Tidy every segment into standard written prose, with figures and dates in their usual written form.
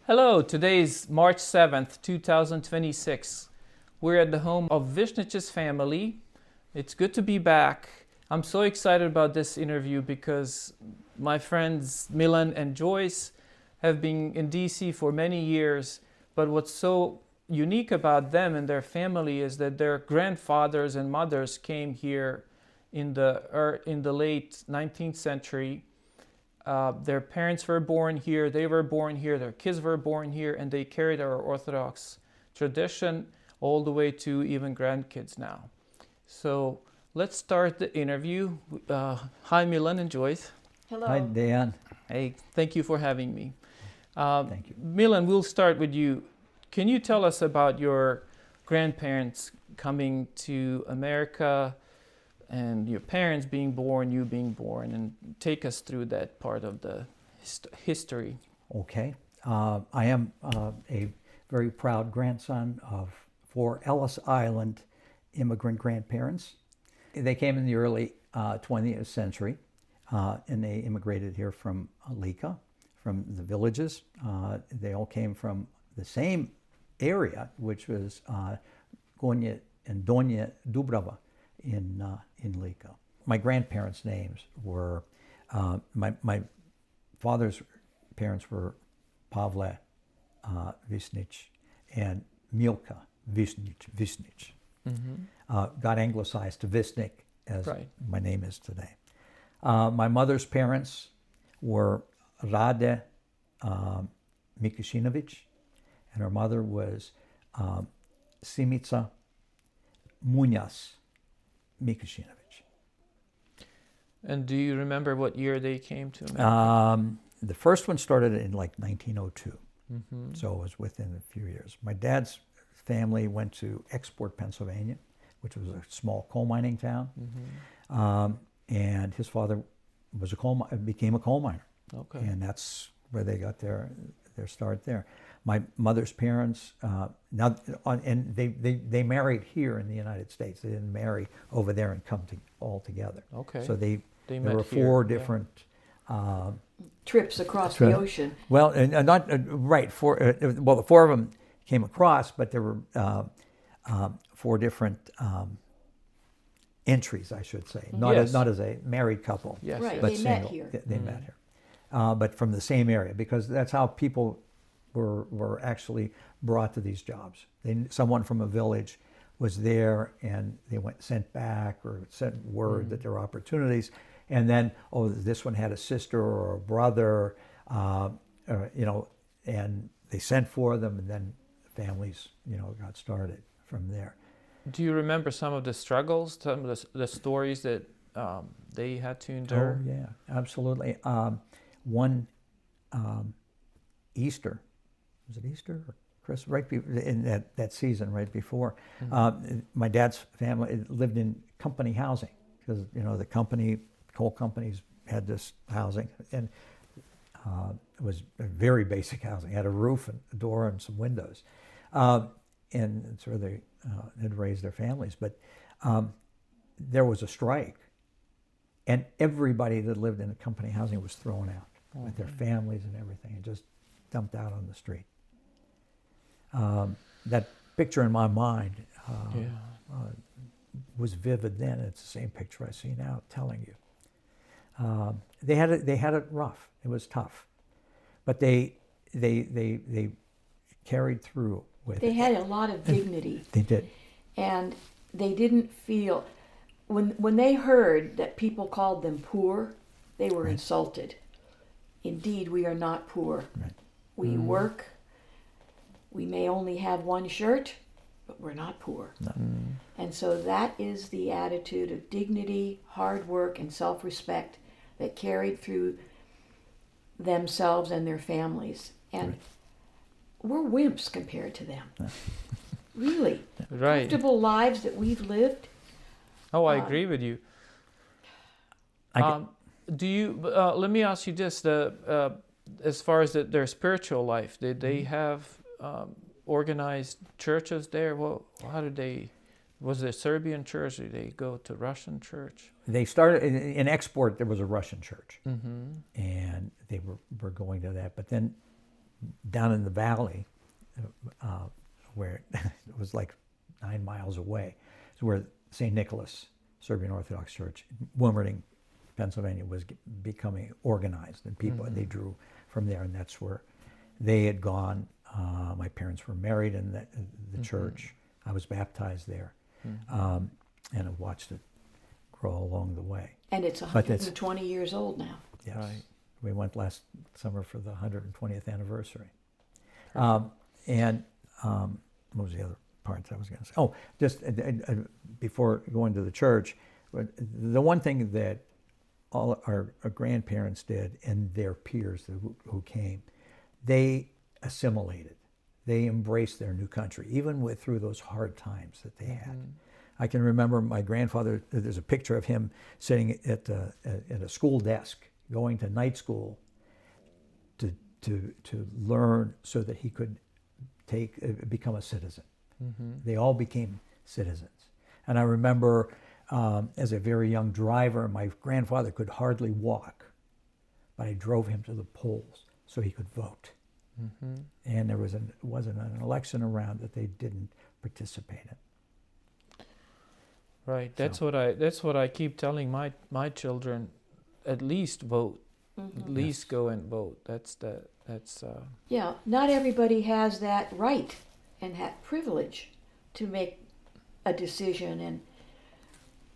Hello, today's March 7th, 2026. We're at the home of Vishņić's family. It's good to be back. I'm so excited about this interview because my friends Milan and Joyce have been in DC for many years, but what's so unique about them and their family is that their grandfathers and mothers came here in the late 19th century. Their parents were born here, they were born here, their kids were born here, and they carried our Orthodox tradition all the way to even grandkids now. So let's start the interview. Hi, Milan and Joyce. Hello. Hi, Dan. Hey, thank you for having me. Thank you. Milan, we'll start with you. Can you tell us about your grandparents coming to America and your parents being born, you being born, and take us through that part of the history? Okay. I am a very proud grandson of 4 Ellis Island immigrant grandparents. They came in the early 20th century, and they immigrated here from Lika, from the villages. They all came from the same area, which was Gornje and Donje Dubrava in Lika. My grandparents' names were, my father's parents were Pavle Visnić and Milka Visnić. Mm-hmm. Got anglicized to Visnick, as Right. my name is today. My mother's parents were Rade Mikušinović, and her mother was Simica Munjas Mikušinović. And do you remember what year they came to America? The first one started in like 1902, Mm-hmm. so it was within a few years. My dad's family went to Export, Pennsylvania, which was a small coal mining town, Mm-hmm. and his father was became a coal miner, Okay. and that's where they got their start there. My mother's parents and they married here in the United States. They didn't marry over there and come all together. Okay. So They there met were here, 4 yeah. different. Trips across the ocean. Well, and not right. 4. Well, the 4 of them came across, but there were 4 different entries, I should say. Yes. Not as a married couple. Yes, Right, yes. but they met single. here. They met here, but from the same area, because that's how people were actually brought to these jobs. Someone from a village was there, and they sent back or sent word that there were opportunities, and then this one had a sister or a brother, and they sent for them, and then families got started from there. Do you remember some of the struggles, some of the stories that they had to endure? Oh yeah, absolutely. One Easter, was it Easter or Christmas? Right in that season, right before, my dad's family lived in company housing because the coal companies had this housing, and it was a very basic housing. It had a roof and a door and some windows, and it's where they had raised their families. But there was a strike, and everybody that lived in the company housing was thrown out with their families and everything, and just dumped out on the street. That picture in my mind was vivid then. It's the same picture I see now telling you. They had it rough. It was tough, but they carried through with They it. had a lot of dignity, They did. and they didn't feel when they heard that people called them poor, they were Right. insulted. Indeed, we are not poor. Right. We work. We may only have one shirt, but we're not poor. No. And so that is the attitude of dignity, hard work, and self-respect that carried through themselves and their families. And Right. we're wimps compared to them. Really. Right. Comfortable lives that we've lived. Oh, I agree with you. Do you? Let me ask you this: as far as their spiritual life, did they have organized churches there? Well, how did they? Was it a Serbian church? Did they go to Russian church? They started in Export. There was a Russian church, Mm-hmm. and they were going to that. But then down in the valley, where it was like 9 miles away, is where St. Nicholas Serbian Orthodox Church, Wilmerding, Pennsylvania, was becoming organized, and people they drew from there, and that's where they had gone. My parents were married in the church. I was baptized there, and I watched it grow along the way. And it's 120 years old now. Yes. Right. We went last summer for the 120th anniversary. What was the other part I was going to say? Oh, just before going to the church, the one thing that all our grandparents did, and their peers who came, they assimilated. They embraced their new country, even through those hard times that they had. I can remember my grandfather, there's a picture of him sitting at a school desk, going to night school to learn so that he could become a citizen. They all became citizens. And I remember as a very young driver, my grandfather could hardly walk, but I drove him to the polls so he could vote. And there wasn't an election around that they didn't participate in. Right. That's what I keep telling my children. At least vote. At least go and vote. Yeah. Not everybody has that right and that privilege to make a decision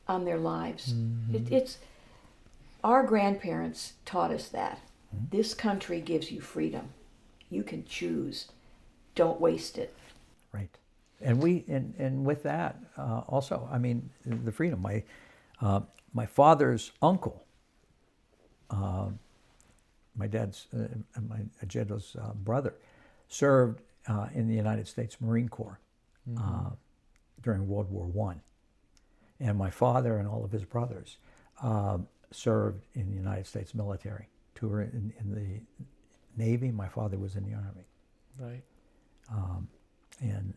on their lives. It's our grandparents taught us that this country gives you freedom. You can choose. Don't waste it. Right. And with that also, I mean, the freedom. My father's uncle, my dad's my Ajedo's brother, served in the United States Marine Corps during World War I, and my father and all of his brothers served in the United States military. Two were in the Navy. My father was in the Army. Right. And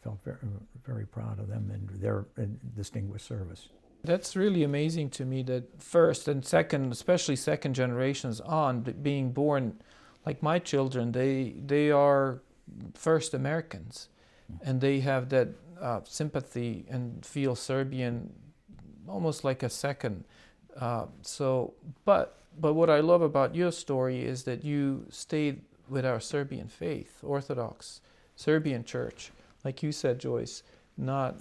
felt very, very proud of them and their distinguished service. That's really amazing to me that first and second, especially second generations on, being born like my children, they are first Americans, and they have that sympathy and feel Serbian almost like a second. But what I love about your story is that you stayed with our Serbian faith, Orthodox Serbian church, like you said, Joyce, not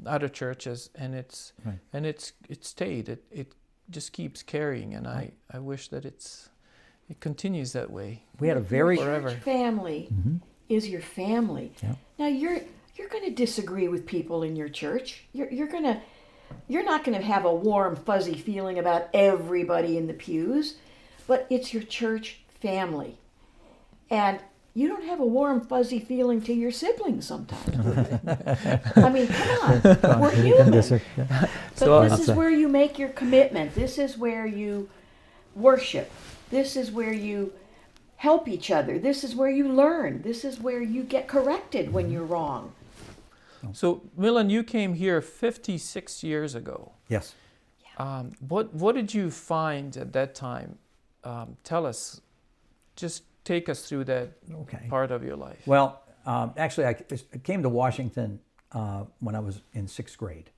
other churches, and it's Right. and it stayed. It just keeps carrying, and I wish that it continues that way. We had a very forever. Church family is your family. Yeah. Now you're going to disagree with people in your church. You're not going to have a warm, fuzzy feeling about everybody in the pews, but it's your church family. And you don't have a warm, fuzzy feeling to your siblings sometimes. I mean, come on, we're human. But this is where you make your commitment. This is where you worship. This is where you help each other. This is where you learn. This is where you get corrected when you're wrong. So, Milan, you came here 56 years ago. Yes. What did you find at that time? Tell us. Just take us through that part of your life. Well, actually, I came to Washington when I was in 6th grade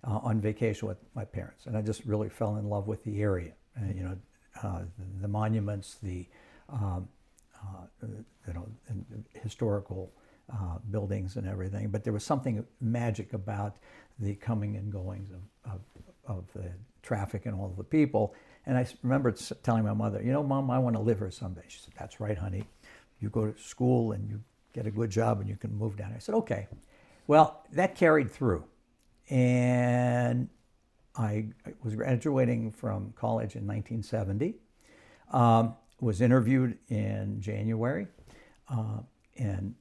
on vacation with my parents, and I just really fell in love with the area. The monuments, the historical buildings and everything. But there was something magic about the coming and goings of the traffic and all of the people. And I remember telling my mother, Mom, I want to live here someday. She said, that's right, honey. You go to school and you get a good job and you can move down. I said, okay. Well, that carried through. And I was graduating from college in 1970. Was interviewed in January. And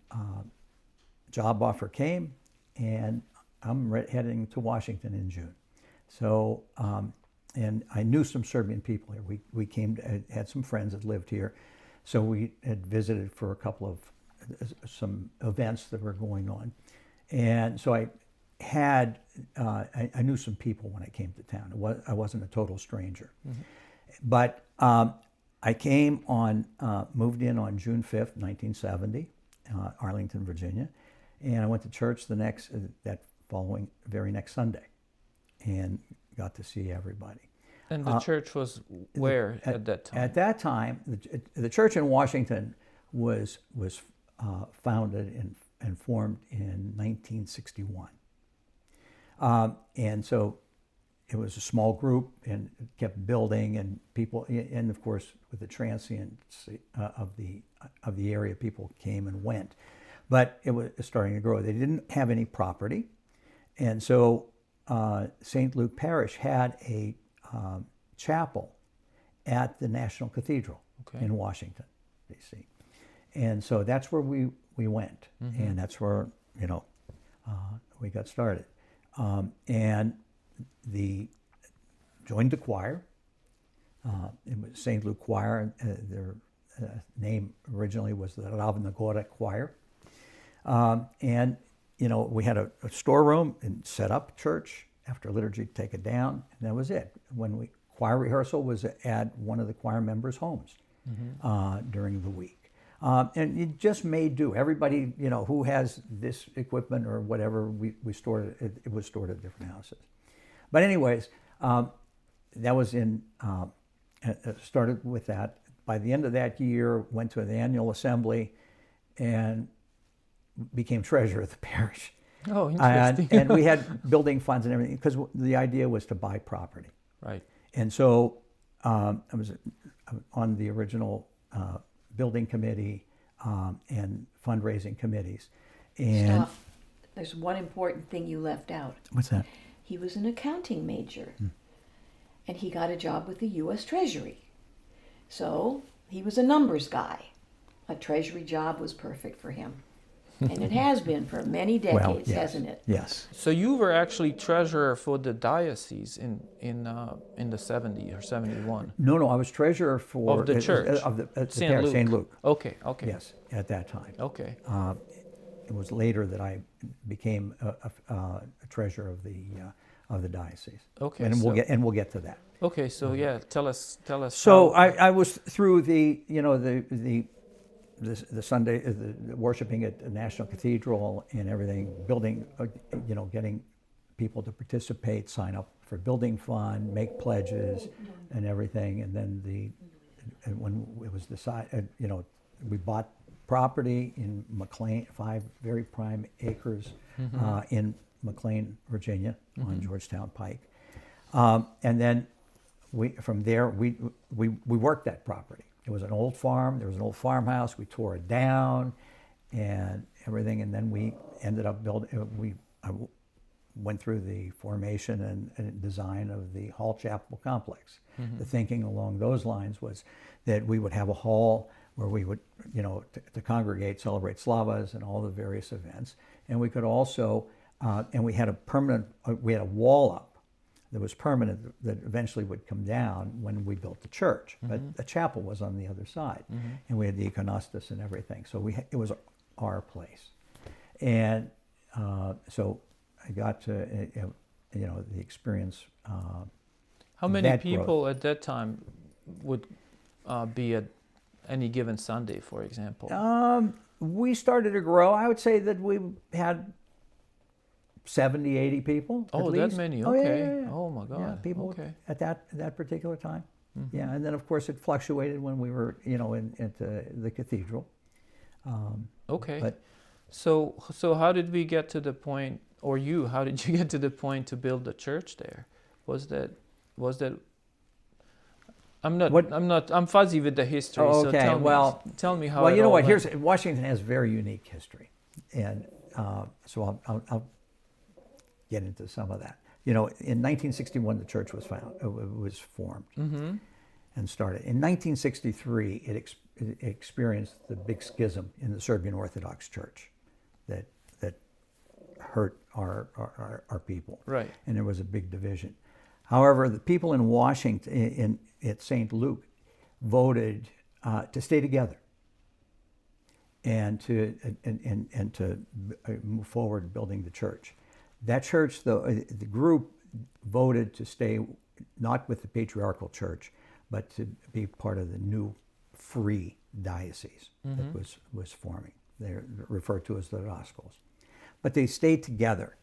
job offer came. And I'm heading to Washington in June. So, and I knew some Serbian people here. We came, had some friends that lived here. So we had visited for a couple of some events that were going on. And so I knew some people when I came to town. I wasn't a total stranger. But I moved in on June 5th, 1970, Arlington, Virginia, and I went to church that very next Sunday, and got to see everybody. And the church was where at that time? At that time, the church in Washington was founded and formed in 1961. And so it was a small group and it kept building, and people, and of course with the transiency of the area, people came and went. But it was starting to grow. They didn't have any property. And so St. Luke Parish had a chapel at the National Cathedral in Washington, D.C. And so that's where we went. And that's where, we got started. And joined the choir. It was St. Luke Choir. Their name originally was the Ravnagora Choir. And we had a storeroom and set up church. After liturgy, take it down, and that was it. Choir rehearsal was at one of the choir members' homes during the week. And it just made do. Everybody, who has this equipment or whatever, we stored it. It was stored at different houses. But anyways, that was started with that. By the end of that year, went to the annual assembly, and became treasurer of the parish. Oh, interesting. And we had building funds and everything, because the idea was to buy property. Right. And so I was on the original building committee and fundraising committees. And Stop. There's one important thing you left out. What's that? He was an accounting major, and he got a job with the U.S. Treasury. So he was a numbers guy. A treasury job was perfect for him. And it has been for many decades, hasn't it? Yes. So you were actually treasurer for the diocese in the 70s or 71. No, I was treasurer for of the church of the St. parish, Luke. St. Luke. Okay. Yes, at that time. Okay. It was later that I became a treasurer of the diocese. Okay. And we'll get to that. Okay. So tell us. So I was through the Sunday, the worshiping at the National Cathedral and everything, building, getting people to participate, sign up for building fund, make pledges and everything. And then when it was decided, we bought property in McLean, 5 very prime acres in McLean, Virginia, on Georgetown Pike. And then from there, we worked that property. It was an old farm. There was an old farmhouse. We tore it down and everything. And then we ended up building, I went through the formation and design of the Hall Chapel complex. The thinking along those lines was that we would have a hall where we would, to congregate, celebrate Slavas and all the various events. And we could also, and we had a wall up that was permanent that eventually would come down when we built the church. But the chapel was on the other side. And we had the iconostas and everything. So it was our place. And so I got to, the experience. How many people at that time would be at any given Sunday, for example? We started to grow. I would say that we had 70, 80 people. Oh, at that least. many? Oh, Okay. yeah. Oh my God. Yeah, people at that particular time. Yeah, and then of course it fluctuated when we were, at the cathedral. Okay. But so how did we get to the point, or how did you get to the point to build the church there? Was that? I'm fuzzy with the history. Oh, so okay. tell me how. Well, it all what? went. Washington has very unique history, and so I'll get into some of that. In 1961, the church was formed and started. In 1963, it experienced the big schism in the Serbian Orthodox Church that hurt our people. Right. And there was a big division. However, the people in Washington, at St. Luke, voted to stay together and to move forward building the church. That church, though, the group voted to stay not with the patriarchal church, but to be part of the new free diocese that was forming. They're referred to as the Rascals. But they stayed together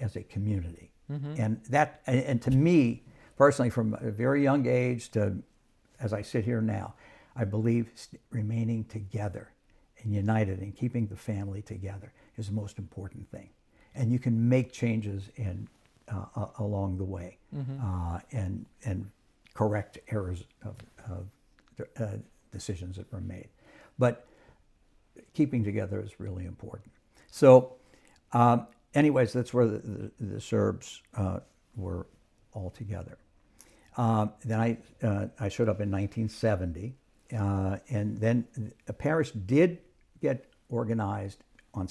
as a community. And to me, personally, from a very young age to as I sit here now, I believe remaining together and united and keeping the family together is the most important thing. And you can make changes along the way and correct errors of decisions that were made. But keeping together is really important. So anyways, that's where the Serbs were all together. Then I showed up in 1970, and then a parish did get organized on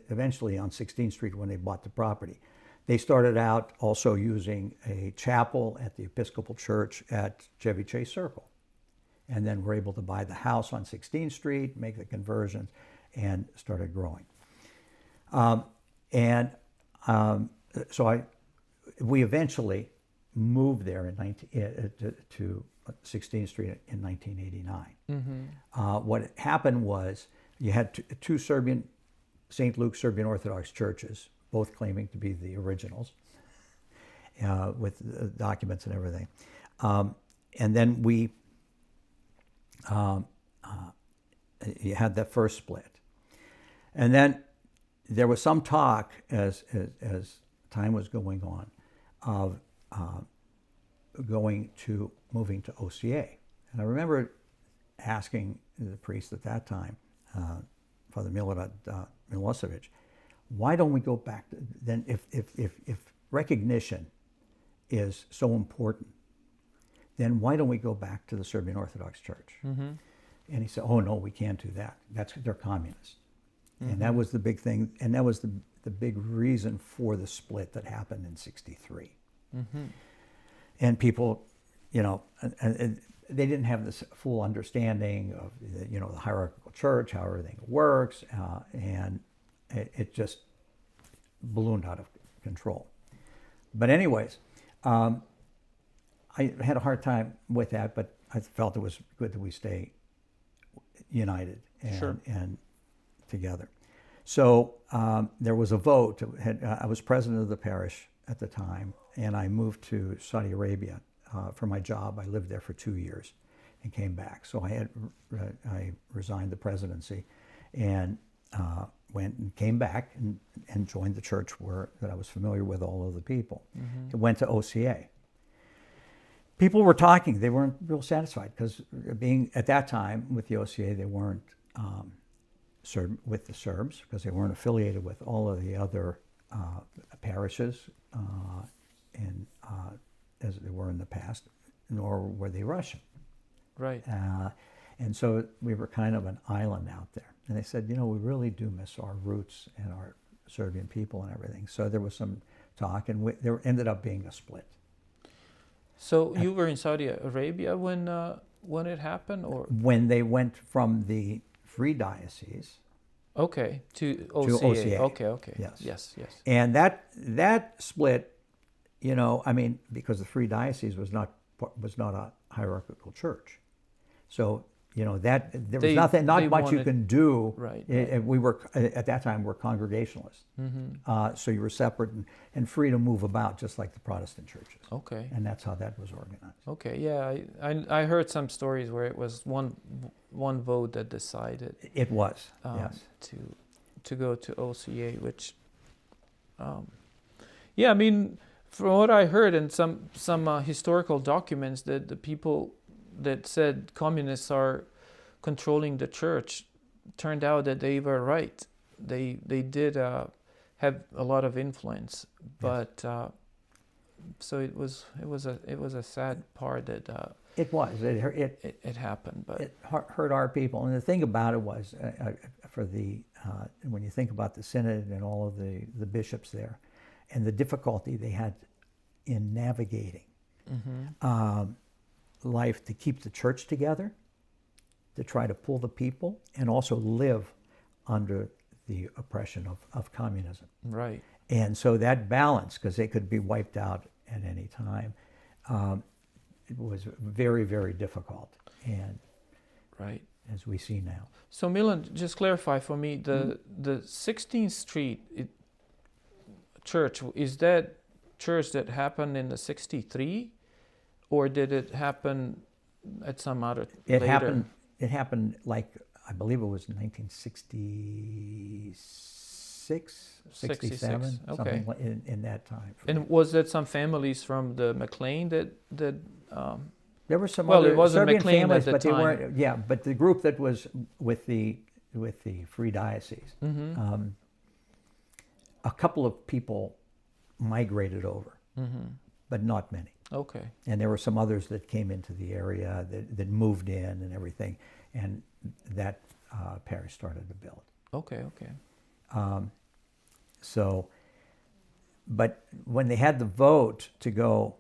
eventually on 16th Street when they bought the property. They started out also using a chapel at the Episcopal Church at Chevy Chase Circle, and then were able to buy the house on 16th Street, make the conversion, and started growing. So we eventually moved there to 16th Street in 1989. What happened was you had two St. Luke's Serbian Orthodox churches, both claiming to be the originals, with documents and everything. And then you had that first split. And then there was some talk as time was going on of moving to OCA. And I remember asking the priest at that time, Father Milorad Milosevic, why don't we go back to, then if recognition is so important, then why don't we go back to the Serbian Orthodox Church? And he said, oh no, we can't do that. They're communists. And that was the big thing, and that was the big reason for the split that happened in '63. And people, and they didn't have this full understanding of the hierarchical church, how everything works, and it just ballooned out of control. But anyways, I had a hard time with that, but I felt it was good that we stay united and together. So there was a vote. I was president of the parish at the time, and I moved to Saudi Arabia for my job. I lived there for 2 years and came back. So I resigned the presidency and went and came back and joined the church that I was familiar with all of the people. Went to OCA. People were talking. They weren't real satisfied because being at that time with the OCA, they weren't with the Serbs because they weren't affiliated with all of the other parishes as they were in the past, nor were they Russian. Right. And so we were kind of an island out there. And they said, we really do miss our roots and our Serbian people and everything. So there was some talk, and there ended up being a split. So you were in Saudi Arabia when it happened, or when they went from the Free Diocese, to OCA. Okay. Yes. And that split, because the Free Diocese was not a hierarchical church, so that there was not much you can do. Right. We were at that time we're Congregationalists, so you were separate and free to move about, just like the Protestant churches. Okay. And that's how that was organized. Okay. Yeah, I heard some stories where it was one vote that decided. It was yes to go to OCA, which from what I heard in some historical documents, that the people that said communists are controlling the church turned out that they were right. They did have a lot of influence, but so it was a sad part that it happened, but it hurt our people. And the thing about it was, when you think about the synod and all of the bishops there, and the difficulty they had in navigating life to keep the church together, to try to pull the people, and also live under the oppression of communism. Right. And so that balance, because they could be wiped out at any time, was very, very difficult, and Right. as we see now. So Milan, just clarify for me, the 16th Street church, is that church that happened in the 63, or did it happen at some other It later? happened like, I believe it was 1966, 67, 66, okay. something like in that time. And was that some families from the McLean that There were some Well, it other wasn't Serbian McLean families, at the but they time. weren't. Yeah, but the group that was with the Free Diocese, a couple of people migrated over, but not many. okay. And there were some others that came into the area that moved in and everything, and that parish started to build. Okay, okay. So, but when they had the vote to go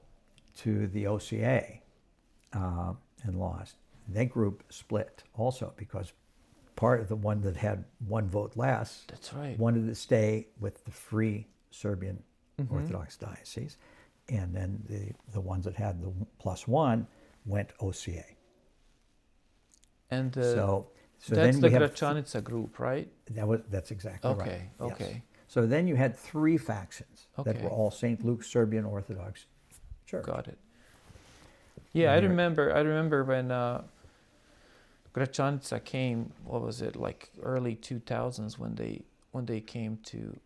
to the OCA and lost, that group split also, because part of the one that had one vote less That's right. wanted to stay with the Free Serbian Orthodox Diocese, and then the ones that had the +1 went OCA. And So that's then the we have Gračanica group, right? that's exactly right. Okay, Yes. okay. So then you had 3 factions that Okay. were all St. Luke's Serbian Orthodox Church. Got it. Yeah, I And remember when Gračanica came, what was it, like early 2000s when they came to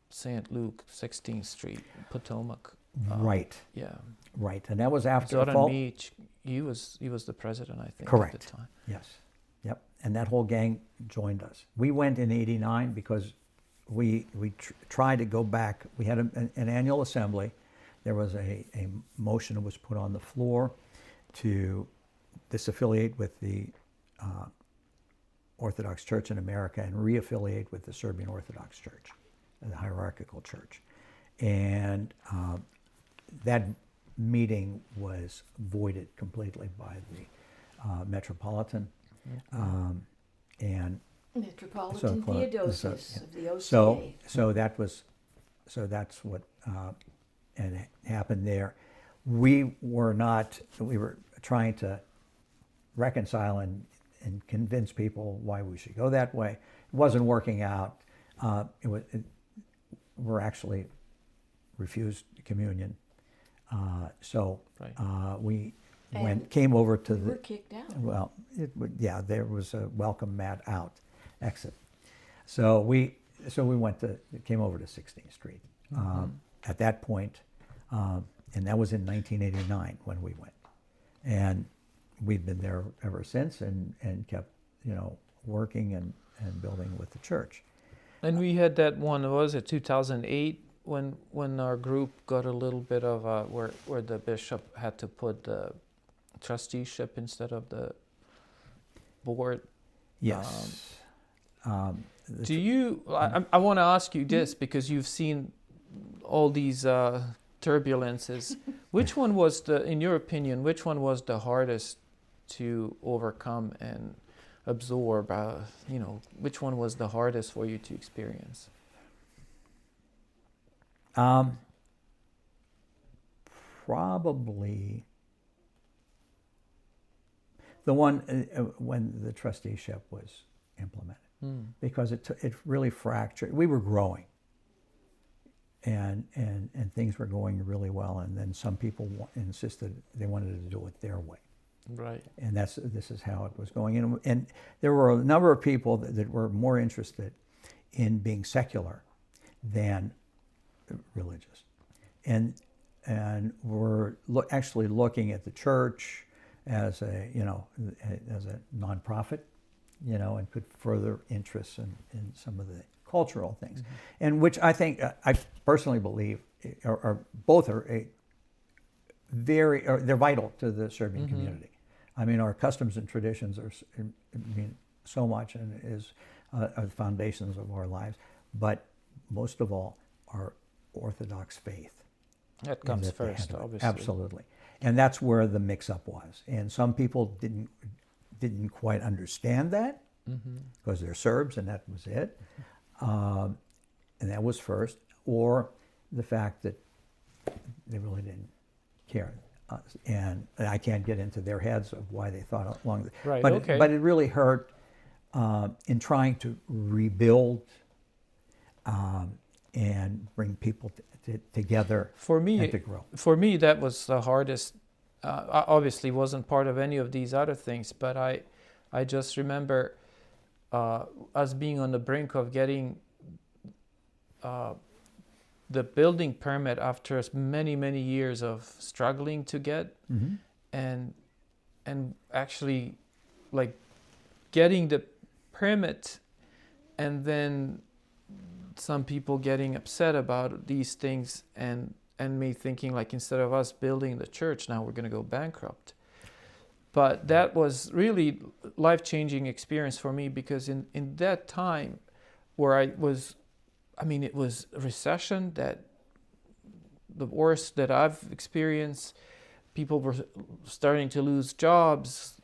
St. Luke, 16th Street, Potomac. Right, Yeah. right, and that was after the Zoran fall. Mić, he was the president, I think, at Correct. the time. Yes, yep, and that whole gang joined us. We went in '89 because we tried to go back. We had an annual assembly. There was a motion that was put on the floor to disaffiliate with the Orthodox Church in America and reaffiliate with the Serbian Orthodox Church, the hierarchical church. And that meeting was voided completely by the Metropolitan. And Metropolitan So- Theodosius yeah. of the OCA. so that's what and it happened there. We were trying to reconcile and convince people why we should go that way. It wasn't working out. We're actually refused communion. So Right. we And came over to We were the, kicked out. well, there was a welcome mat out exit. So we came over to 16th Street at that point, and that was in 1989 when we went. And we've been there ever since and kept, working and building with the church. And we had that one, was it 2008, when our group got a little bit of where the bishop had to put the trusteeship instead of the board. Yes. Do you? I want to ask you this because you've seen all these turbulences. Which one was in your opinion, which one was the hardest to overcome and absorb? Which one was the hardest for you to experience? Probably the one when the trusteeship was implemented, because it really fractured. We were growing, and things were going really well, and then some people insisted they wanted to do it their way. Right. And this is how it was going. And there were a number of people that were more interested in being secular than religious, and were actually looking at the church as a nonprofit, and could further interests in some of the cultural things, and which I think I personally believe are both they're vital to the Serbian community. I mean, our customs and traditions mean so much and are the foundations of our lives, but most of all, our Orthodox faith. That comes that they first, had. obviously. Absolutely, and that's where the mix-up was. And some people didn't quite understand that because they're Serbs, and that was it. And that was first, or the fact that they really didn't care. and I can't get into their heads of why they thought along. Right. But Okay. but it really hurt in trying to rebuild and bring people together For me, and to grow. For me, that was the hardest. I obviously wasn't part of any of these other things, but I just remember us being on the brink of getting the building permit after many years of struggling to get, Mm-hmm. and actually like getting the permit, and then some people getting upset about these things, and me thinking like, instead of us building the church, now we're going to go bankrupt. But that was really life-changing experience for me, because in that time where it was a recession, that the worst that I've experienced. People were starting to lose jobs.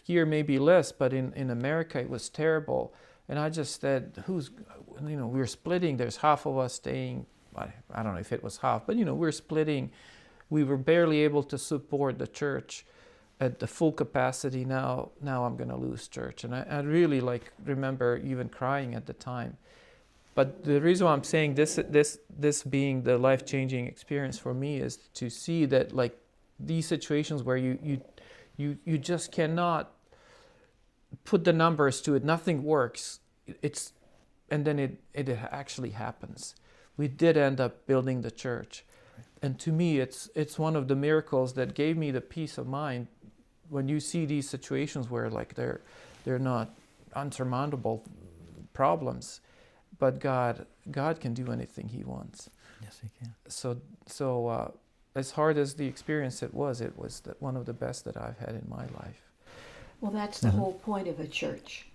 Here maybe less, but in America it was terrible. And I just said, we're splitting. There's half of us staying. I don't know if it was half, but we're splitting. We were barely able to support the church at the full capacity. Now I'm going to lose church. And I really remember even crying at the time. But the reason why I'm saying this being the life-changing experience for me is to see that these situations where you just cannot put the numbers to it, nothing works. And then it actually happens. We did end up building the church, and to me, it's one of the miracles that gave me the peace of mind when you see these situations where they're not unsurmountable problems, but God can do anything He wants. Yes, He can. So as hard as the experience it was one of the best that I've had in my life. Well, that's the whole point of a church.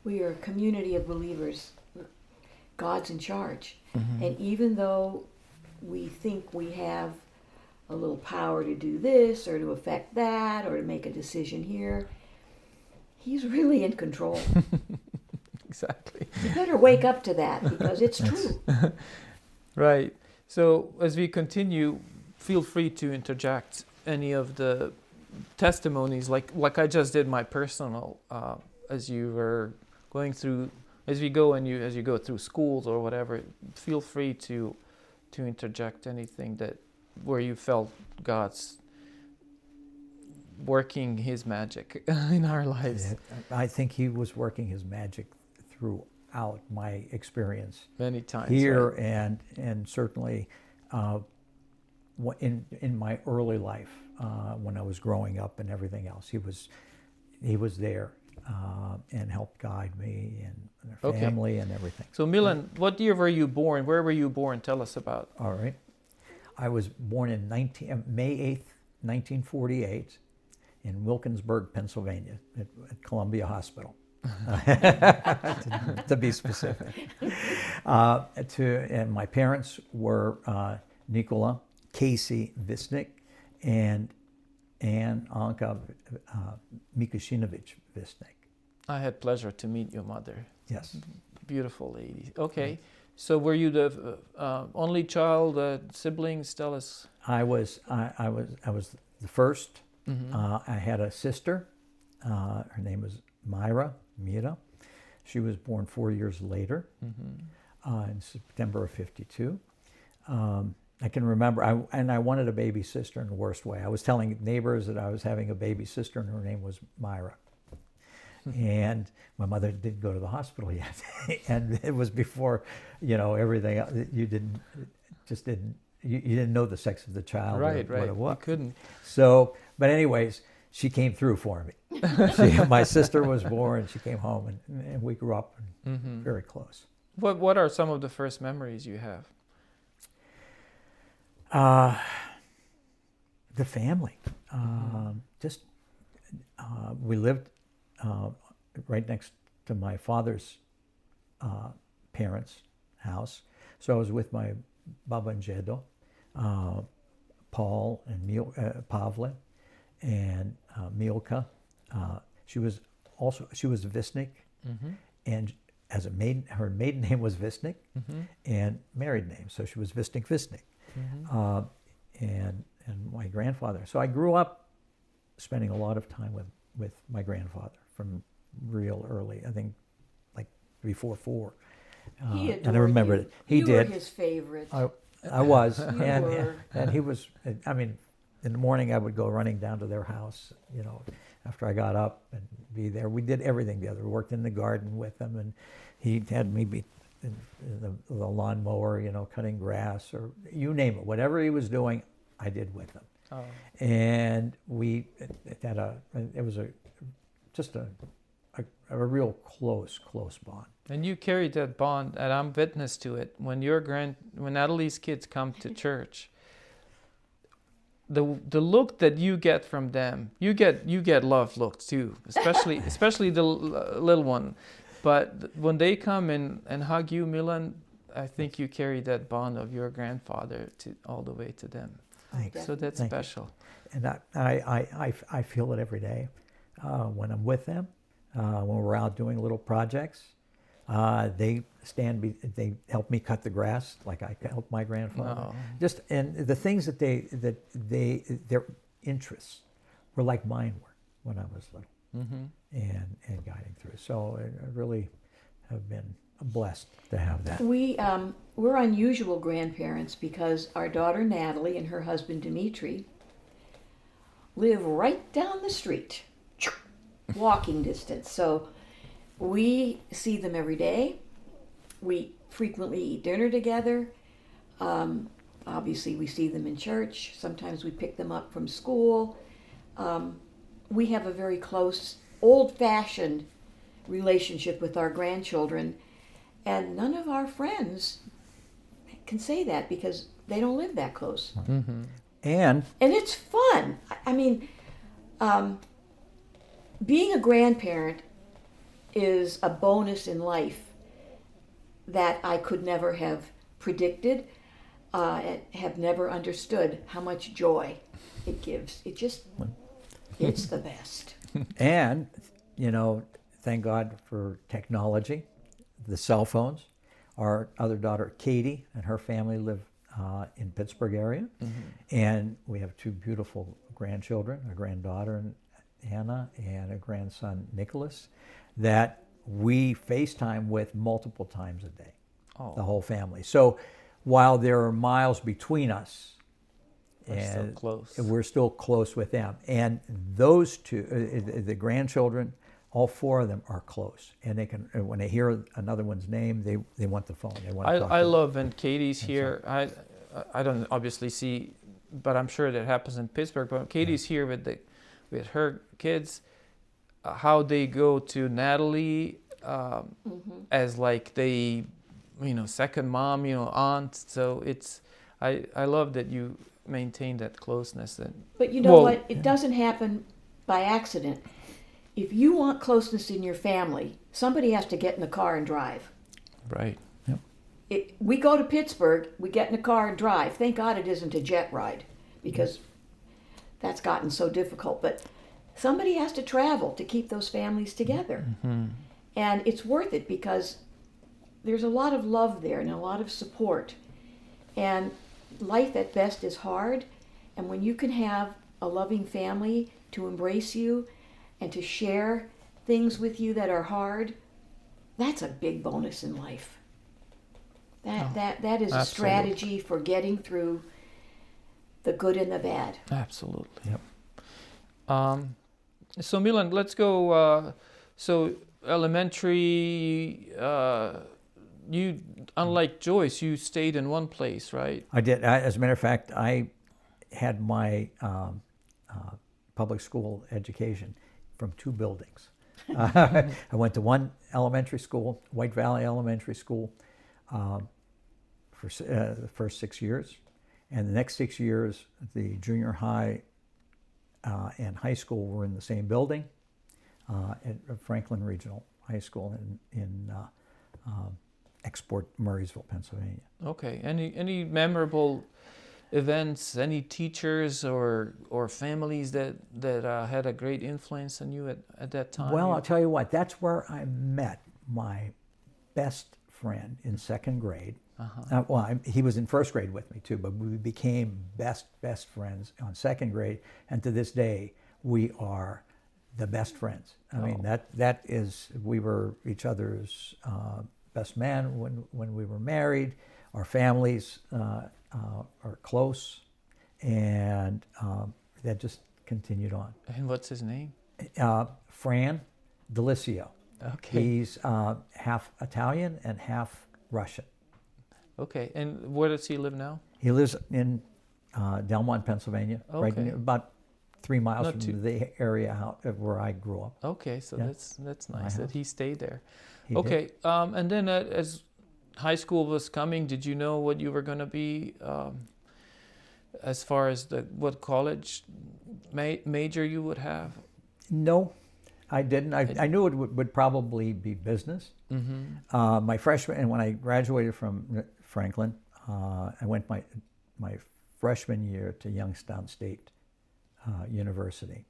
We are a community of believers. God's in charge. Mm-hmm. And even though we think we have a little power to do this or to affect that or to make a decision here, He's really in control. Exactly. You better wake up to that, because it's true. Right. So as we continue, feel free to interject any of the testimonies, like I just did my personal, as you were going through, as you go through schools or whatever. Feel free to interject anything where you felt God's working His magic in our lives. Yeah, I think He was working His magic throughout my experience Many times here, right? and certainly in my early life when I was growing up and everything else. He was there and helped guide me and our family and everything. So Milan, what year were you born? Where were you born? Tell us about. All right. I was born in May 8th, 1948 in Wilkinsburg, Pennsylvania at Columbia Hospital. to be specific. And my parents were Nikola Casey Visnick and Ann Anka Mikushinovic Visnick. I had pleasure to meet your mother. Yes. Beautiful lady. Okay. So were you the only child? Siblings? Tell us. I was the first. Mm-hmm. I had a sister. Her name was Mira. She was born 4 years later, in September of '52. I can remember, I wanted a baby sister in the worst way. I was telling neighbors that I was having a baby sister, and her name was Myra. And my mother didn't go to the hospital yet, and it was before, everything. You didn't know the sex of the child, Right. What it was. You couldn't. So, but anyways, she came through for me. My sister was born. She came home, and we grew up very close. What are some of the first memories you have? The family. We lived right next to my father's parents' house. So I was with my Baba and Jedo, Paul and Pavle, and Milka. She was Visnick, and as her maiden name was Visnick, and married name, so she was Visnick. my grandfather. So I grew up spending a lot of time with my grandfather from real early. I think like before 4. He adored and I remember you. it. He you did. were his favorite. I was, You and were. and he was. I mean, in the morning I would go running down to their house, you know, after I got up and be there. We did everything together. We worked in the garden with him, and he had me be in the lawnmower, you know, cutting grass or you name it. Whatever he was doing, I did with him. Oh. And we had it was just a real close bond. And you carried that bond, and I'm witness to it. When Natalie's kids come to church, the look that you get from them, you get love looks too, especially the little one. But when they come and hug you, Milan, I think you carry that bond of your grandfather all the way to them. Thanks. So that's special. And I feel it every day when I'm with them, when we're out doing little projects. They help me cut the grass like I help my grandfather. Oh. And the things that their interests were like mine were when I was little, and guiding through. So I really have been blessed to have that. We're unusual grandparents because our daughter Natalie and her husband Dimitri live right down the street, walking distance. So we see them every day. We frequently eat dinner together. Obviously, we see them in church. Sometimes we pick them up from school. We have a very close, old-fashioned relationship with our grandchildren, and none of our friends can say that because they don't live that close. Mm-hmm. And it's fun. I mean, being a grandparent is a bonus in life that I could never have predicted, have never understood how much joy it gives. It's the best. And, you know, thank God for technology, the cell phones. Our other daughter, Katie, and her family live in Pittsburgh area. And we have 2 beautiful grandchildren, a granddaughter, Hannah, and a grandson, Nicholas, that we FaceTime with multiple times a day, the whole family. So while there are miles between us, we're still close with them. And those 2, the grandchildren, all 4 of them are close. And they can, when they hear another one's name, they want the phone. They want to talk to I them. love when Katie's here. I don't obviously see, but I'm sure that happens in Pittsburgh. But when Katie's here with her kids, how they go to Natalie as like they, you know, second mom, you know, aunt. So I love that you maintain that closeness. But you know what? It doesn't happen by accident. If you want closeness in your family, somebody has to get in the car and drive. Right. We go to Pittsburgh, we get in the car and drive. Thank God it isn't a jet ride, because that's gotten so difficult. But somebody has to travel to keep those families together. And it's worth it because there's a lot of love there and a lot of support. And life at best is hard. And when you can have a loving family to embrace you and to share things with you that are hard, that's a big bonus in life. That is a strategy for getting through the good and the bad. Absolutely. Yep. So Milan, let's go. So elementary, you, unlike Joyce, you stayed in one place, right? I did. As a matter of fact, I had my public school education from 2 buildings. I went to one elementary school, White Valley Elementary School, for the first 6 years. And the next 6 years, the junior high and high school were in the same building at Franklin Regional High School in Export, Murraysville, Pennsylvania. Okay. Any memorable events, any teachers or families that had a great influence on you at that time? Well, I'll tell you what, that's where I met my best friend in 2nd grade. He was in first grade with me too, but we became best friends on second grade, and to this day we are the best friends. I mean, that is, we were each other's best man when we were married. Our families are close, and that just continued on. And what's his name? Fran Delicio. Okay. He's half Italian and half Russian. Okay, and where does he live now? He lives in Delmont, Pennsylvania, right Okay. about 3 miles Not from the area where I grew up. Okay, so Yeah. that's nice that he stayed there. He Okay, did. and then as high school was coming, did you know what you were going to be as far as what college major you would have? No, I didn't. I knew it would probably be business. Mm-hmm. My freshman, and when I graduated from Franklin, I went my freshman year to Youngstown State University.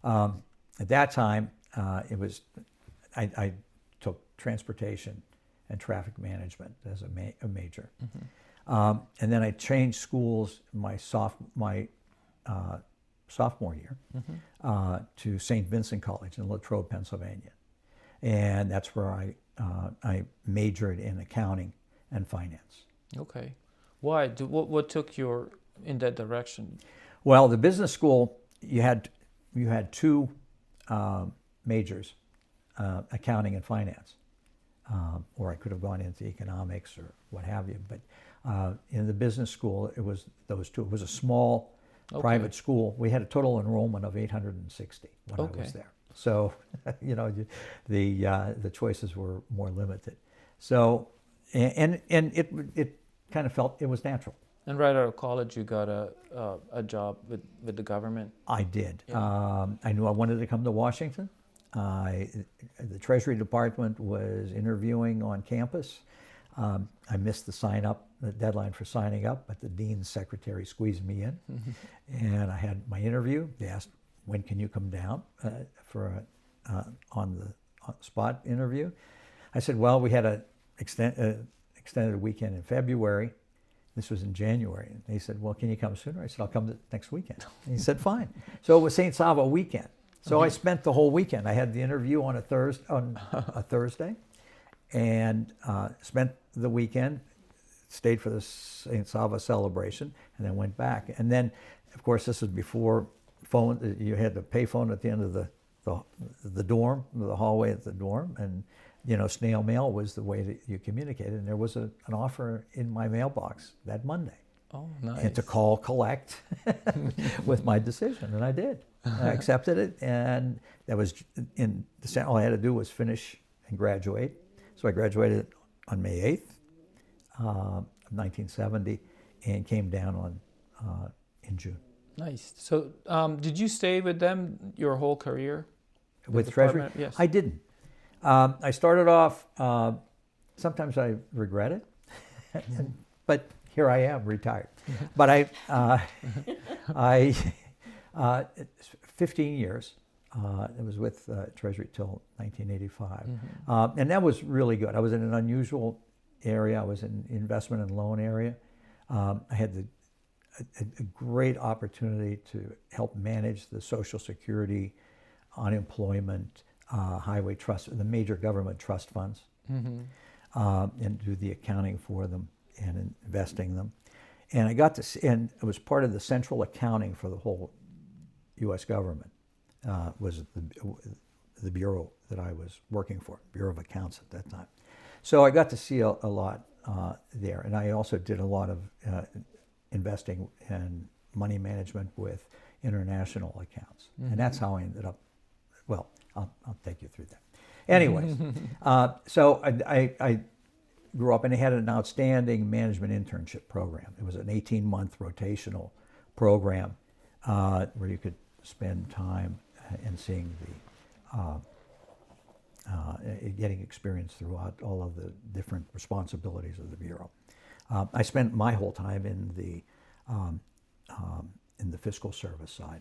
At that time, I took transportation and traffic management as a major. Mm-hmm. And then I changed schools my sophomore year to St. Vincent College in Latrobe, Pennsylvania. And that's where I majored in accounting and finance. Okay. Why? What took you in that direction? Well, the business school, you had two majors, accounting and finance. Or I could have gone into economics or what have you. But in the business school, it was those two. It was a small private school. We had a total enrollment of 860 when I was there. So, the choices were more limited. So, and it kind of felt it was natural. And right out of college, you got a job with the government? I did. Yeah. I knew I wanted to come to Washington. The Treasury Department was interviewing on campus. I missed the deadline for signing up, but the dean's secretary squeezed me in. And I had my interview. They asked, when can you come down for on-the-spot interview? I said, well, we had an extended weekend in February. This was in January. And he said, well, can you come sooner? I said, I'll come next weekend. And he said, fine. So it was St. Sava weekend. So I spent the whole weekend. I had the interview on a Thursday, and spent the weekend, stayed for the St. Sava celebration, and then went back. And then, of course, this was before phone. You had the payphone at the end of the dorm, the hallway at the dorm, and snail mail was the way that you communicated. And there was an offer in my mailbox that Monday. Oh, nice. And to call collect with my decision, and I did. I accepted it, and that was in December. All I had to do was finish and graduate. So I graduated on May 8th of 1970 and came down in June. Nice. So did you stay with them your whole career? With Treasury? Yes. I didn't. I started off, sometimes I regret it, but here I am, retired. But I 15 years. I was with Treasury till 1985. And that was really good. I was in an unusual area. I was in investment and loan area. I had a great opportunity to help manage the Social Security, unemployment, highway trust, the major government trust funds, and do the accounting for them and investing them. And I got to see, and it was part of the central accounting for the whole U.S. government, was the bureau that I was working for, Bureau of Accounts at that time. So I got to see a lot there. And I also did a lot of investing and money management with international accounts. And that's how I ended up, well, I'll take you through that. Anyways, so I grew up and they had an outstanding management internship program. It was an 18-month rotational program where you could spend time and seeing getting experience throughout all of the different responsibilities of the Bureau. I spent my whole time in the fiscal service side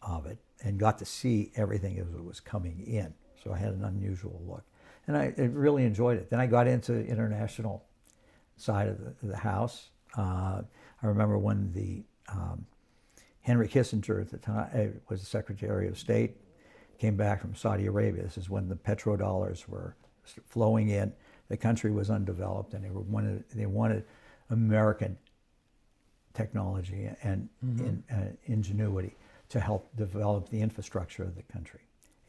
of it and got to see everything as it was coming in. So I had an unusual look. And I really enjoyed it. Then I got into international side of the house. I remember when the Henry Kissinger at the time was the Secretary of State, came back from Saudi Arabia. This is when the petrodollars were flowing in. The country was undeveloped, and they wanted American technology and ingenuity to help develop the infrastructure of the country,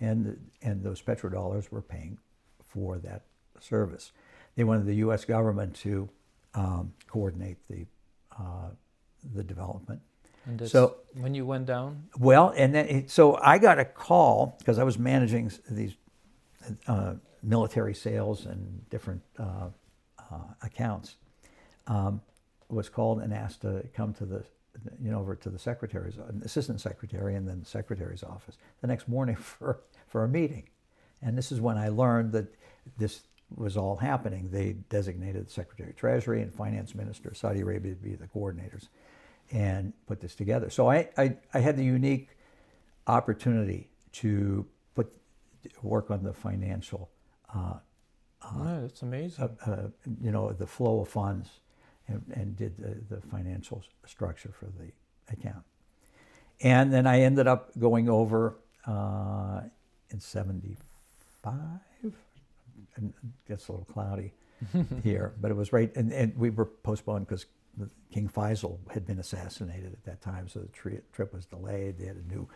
and those petrodollars were paying for that service. They wanted the U.S. government to coordinate the development. And so when you went down? Well, and then so I got a call because I was managing these military sales and different accounts. Was called and asked to come to over to the secretary's, assistant secretary, and then the secretary's office the next morning for a meeting. And this is when I learned that this was all happening. They designated the Secretary of Treasury and Finance Minister of Saudi Arabia to be the coordinators and put this together. So I had the unique opportunity to work on the financial, that's amazing. The flow of funds, and did the financial structure for the account. And then I ended up going over in 75. And it gets a little cloudy here, but it was right, and we were postponed because King Faisal had been assassinated at that time, so the trip was delayed. They had a new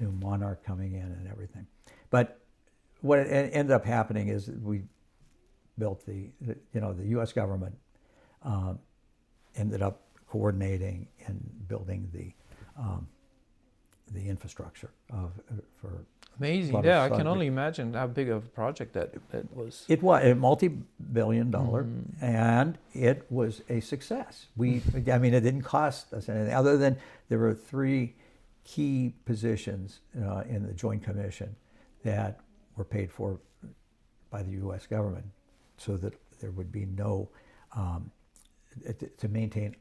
monarch coming in and everything. But what ended up happening is we built the U.S. government ended up coordinating and building the infrastructure for. Amazing. Yeah, I can only imagine how big of a project that was. It was a multi-billion-dollar, and it was a success. It didn't cost us anything other than there were 3 key positions in the Joint Commission that were paid for by the U.S. government, so that there would be no to maintain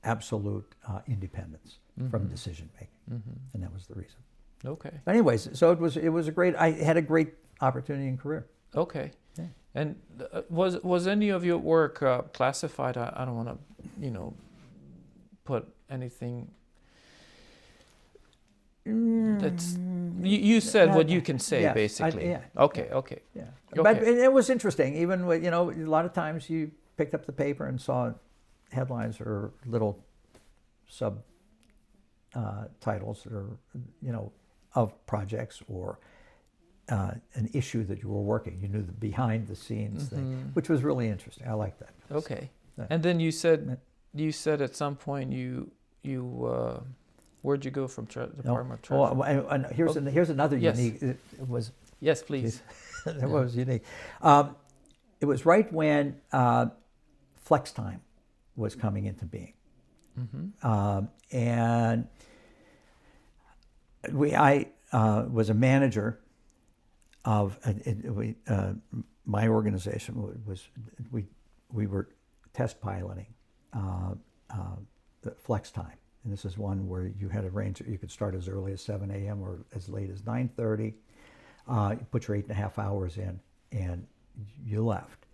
absolute independence from decision making, and that was the reason. Okay. But anyways, so it was a great. I had a great opportunity and career. Okay. Yeah. And was any of your work classified? I don't want to, put anything. That's you said what you can say, yes, basically. yeah. Okay. Okay. Yeah. Okay. But it was interesting. Even with, a lot of times you picked up the paper and saw headlines or little sub titles or of projects or an issue that you were working. You knew the behind the scenes thing, which was really interesting. I liked that. Okay. And then you said at some point you where'd you go from Department of Treasury? Well, and here's another unique. It was. Yes, please. That was unique. It was right when flex time was coming into being, and I was a manager of my organization. We were test piloting the flex time, and this is one where you had a range. You could start as early as 7 a.m. or as late as 9:30. You put your 8.5 hours in, and you left.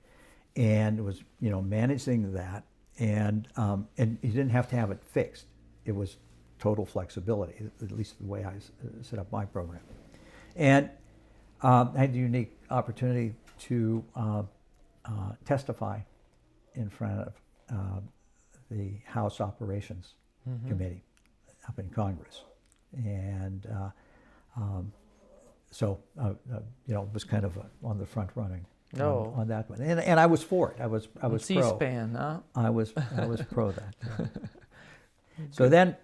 And it was managing that, and you didn't have to have it fixed. It was total flexibility, at least the way I set up my program. And I had the unique opportunity to testify in front of the House Operations Committee up in Congress. And so, it was kind of on the front running on that one. And I was for it. I was pro. C-SPAN, huh? I was pro that. Yeah. So then,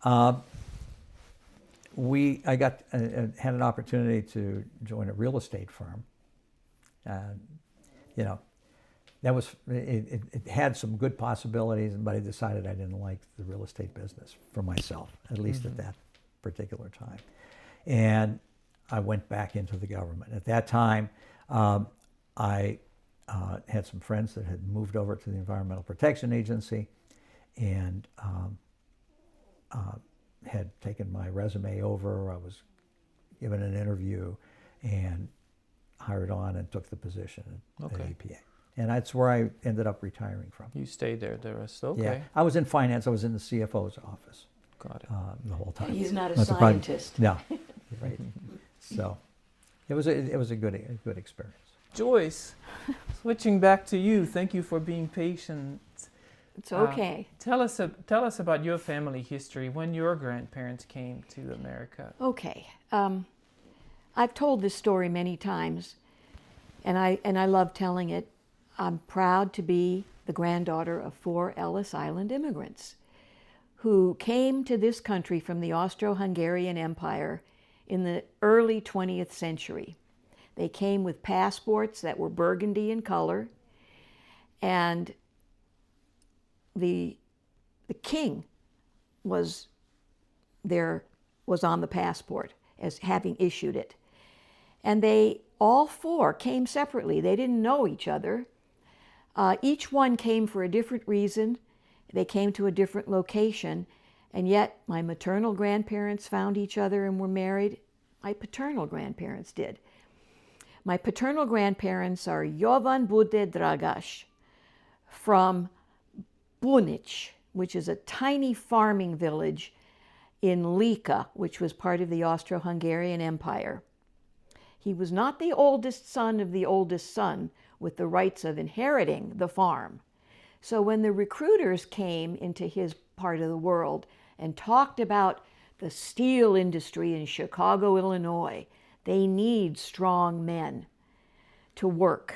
I had an opportunity to join a real estate firm. That was it had some good possibilities, but I decided I didn't like the real estate business for myself, at least at that particular time. And I went back into the government. At that time, I had some friends that had moved over to the Environmental Protection Agency, and had taken my resume over. I was given an interview and hired on and took the position at EPA. And that's where I ended up retiring from. You stayed there the rest. Okay. Yeah, I was in finance. I was in the CFO's office Got it. the whole time. He's not a That's the problem. scientist. Yeah, right. So it was a good experience. Joyce, switching back to you. Thank you for being patient. It's okay. Tell us about your family history when your grandparents came to America. Okay. I've told this story many times, and I love telling it. I'm proud to be the granddaughter of 4 Ellis Island immigrants who came to this country from the Austro-Hungarian Empire in the early 20th century. They came with passports that were burgundy in color, and the king was on the passport as having issued it. And they all 4 came separately. They didn't know each other. Each one came for a different reason. They came to a different location, and yet my maternal grandparents found each other and were married. My paternal grandparents did. My paternal grandparents are Jovan Bude Dragaš from Vишњić, which is a tiny farming village in Lika, which was part of the Austro-Hungarian Empire. He was not the oldest son of the oldest son with the rights of inheriting the farm. So when the recruiters came into his part of the world and talked about the steel industry in Chicago, Illinois, they need strong men to work.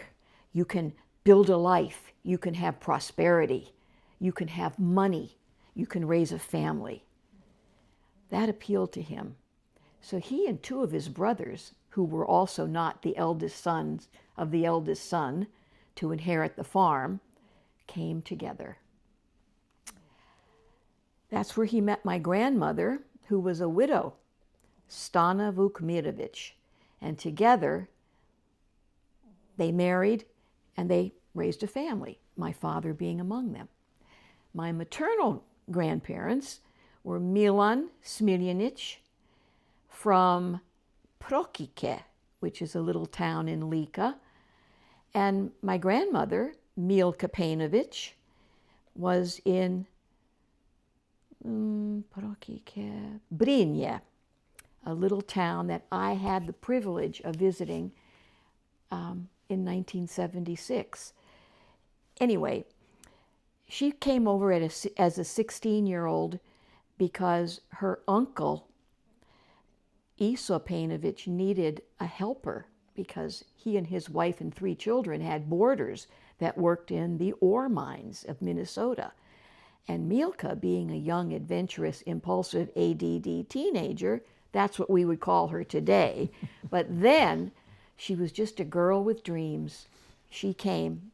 You can build a life, you can have prosperity, you can have money, you can raise a family. That appealed to him. So he and 2 of his brothers, who were also not the eldest sons of the eldest son to inherit the farm, came together. That's where he met my grandmother, who was a widow, Stana Vukmirović, and together they married and they raised a family, my father being among them. My maternal grandparents were Milan Smiljanić from Prokice, which is a little town in Lika, and my grandmother, Milka Pejnović, was in Prokice, Brinje, a little town that I had the privilege of visiting in 1976. Anyway, she came over as a 16-year-old because her uncle, Iso Pejnović, needed a helper because he and his wife and 3 children had boarders that worked in the ore mines of Minnesota. And Milka, being a young, adventurous, impulsive, ADD teenager, that's what we would call her today. But then she was just a girl with dreams. She came.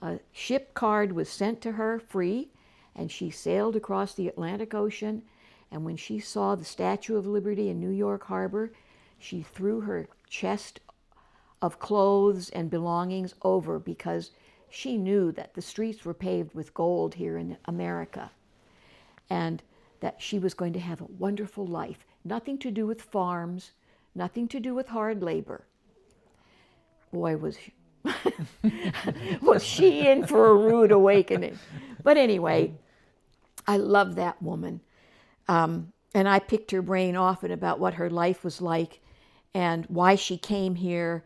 A ship card was sent to her free, and she sailed across the Atlantic Ocean. And when she saw the Statue of Liberty in New York Harbor, she threw her chest of clothes and belongings over because she knew that the streets were paved with gold here in America and that she was going to have a wonderful life. Nothing to do with farms, nothing to do with hard labor. Boy, was she in for a rude awakening. But anyway, I love that woman. And I picked her brain often about what her life was like and why she came here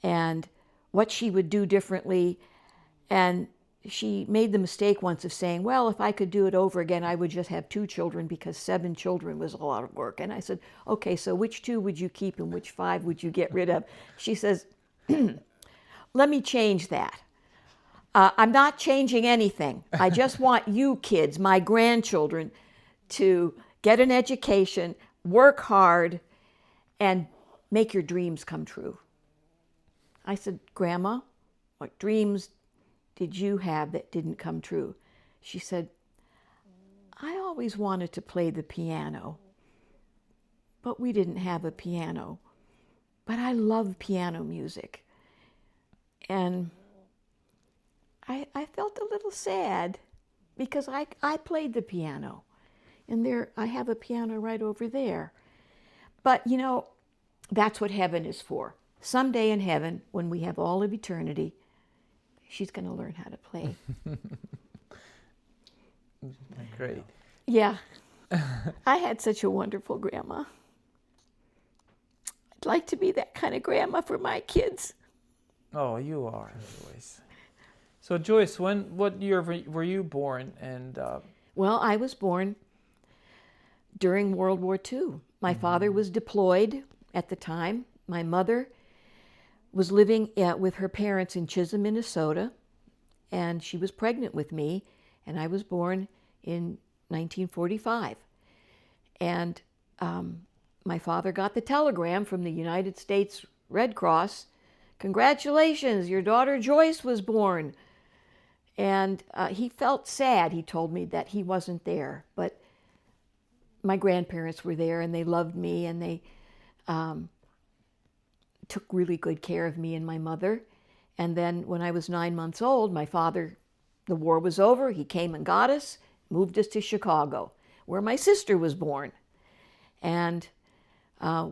and what she would do differently. And she made the mistake once of saying, well, if I could do it over again, I would just have 2 children because 7 children was a lot of work. And I said, okay, so which 2 would you keep and which 5 would you get rid of? She says, let me change that. I'm not changing anything. I just want you kids, my grandchildren, to get an education, work hard, and make your dreams come true. I said, Grandma, what dreams did you have that didn't come true? She said, I always wanted to play the piano, but we didn't have a piano. But I love piano music. And I felt a little sad because I played the piano. And there, I have a piano right over there. But, you know, that's what heaven is for. Someday in heaven, when we have all of eternity, she's going to learn how to play. Great. Yeah. I had such a wonderful grandma. I'd like to be that kind of grandma for my kids. Oh, you are, Joyce. So, Joyce, what year were you born? And Well, I was born during World War II. My father was deployed at the time. My mother was living with her parents in Chisholm, Minnesota, and she was pregnant with me, and I was born in 1945. And my father got the telegram from the United States Red Cross, "Congratulations, your daughter Joyce was born." And he felt sad. He told me that he wasn't there, but my grandparents were there, and they loved me, and they took really good care of me and my mother. And then when I was 9 months old, my father, the war was over, he came and got us, moved us to Chicago, where my sister was born. And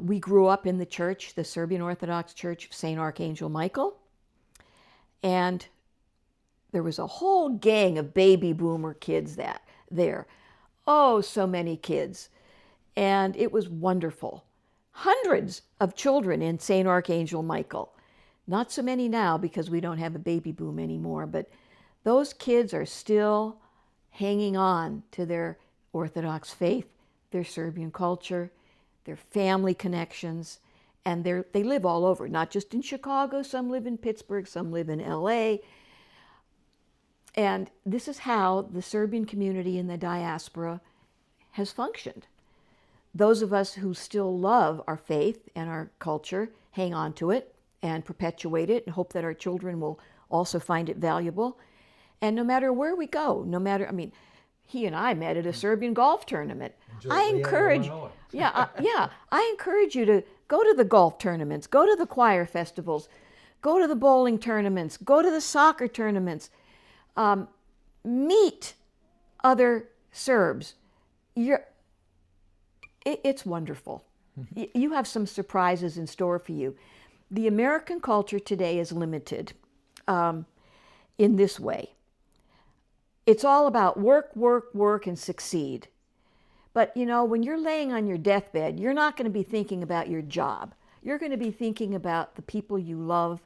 we grew up in the church, the Serbian Orthodox Church of St. Archangel Michael. And there was a whole gang of baby boomer kids there. Oh, so many kids. And it was wonderful. Hundreds of children in St. Archangel Michael. Not so many now because we don't have a baby boom anymore, but those kids are still hanging on to their Orthodox faith, their Serbian culture, their family connections, and they live all over, not just in Chicago. Some live in Pittsburgh, some live in LA. And this is how the Serbian community in the diaspora has functioned. Those of us who still love our faith and our culture hang on to it and perpetuate it and hope that our children will also find it valuable. And no matter where we go, he and I met at a Serbian golf tournament. I encourage you to go to the golf tournaments, go to the choir festivals, go to the bowling tournaments, go to the soccer tournaments, meet other Serbs. It's wonderful. You have some surprises in store for you. The American culture today is limited in this way. It's all about work, work, work, and succeed. But, when you're laying on your deathbed, you're not going to be thinking about your job. You're going to be thinking about the people you love,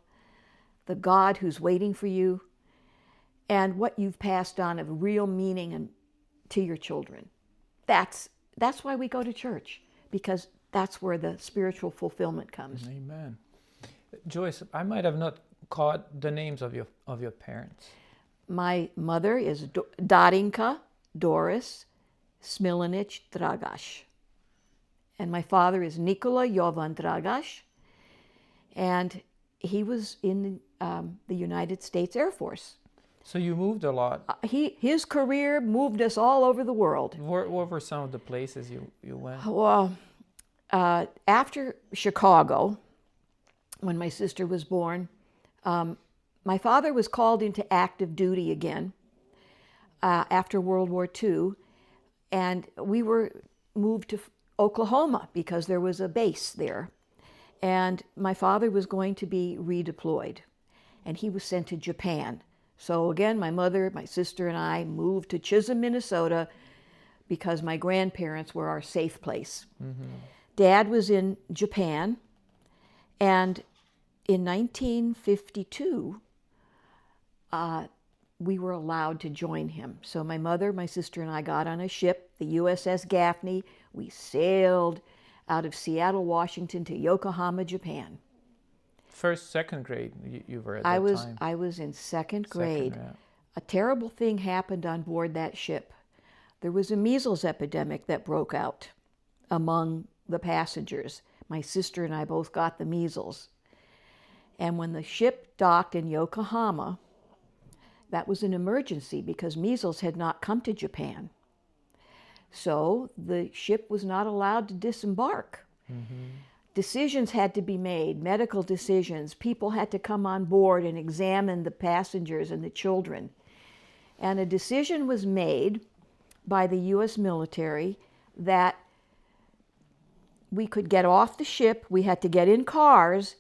the God who's waiting for you, and what you've passed on of real meaning to your children. That's why we go to church, because that's where the spiritual fulfillment comes. Amen. Joyce, I might have not caught the names of your parents. My mother is Darinka Doris Smilanic Dragaš. And my father is Nikola Jovan Dragaš. And he was in the United States Air Force. So you moved a lot. His career moved us all over the world. What were some of the places you went? Well, after Chicago, when my sister was born, my father was called into active duty again after World War II, and we were moved to Oklahoma because there was a base there. And my father was going to be redeployed, and he was sent to Japan. So again, my mother, my sister, and I moved to Chisholm, Minnesota, because my grandparents were our safe place. Mm-hmm. Dad was in Japan, and in 1952, we were allowed to join him. So my mother, my sister, and I got on a ship, the USS Gaffney. We sailed out of Seattle, Washington to Yokohama, Japan. First, second grade, you were at that time. I was in second grade. Yeah. A terrible thing happened on board that ship. There was a measles epidemic that broke out among the passengers. My sister and I both got the measles. And when the ship docked in Yokohama, that was an emergency because measles had not come to Japan. So the ship was not allowed to disembark. Mm-hmm. Decisions had to be made, medical decisions. People had to come on board and examine the passengers and the children. And a decision was made by the U.S. military that we could get off the ship, we had to get in cars,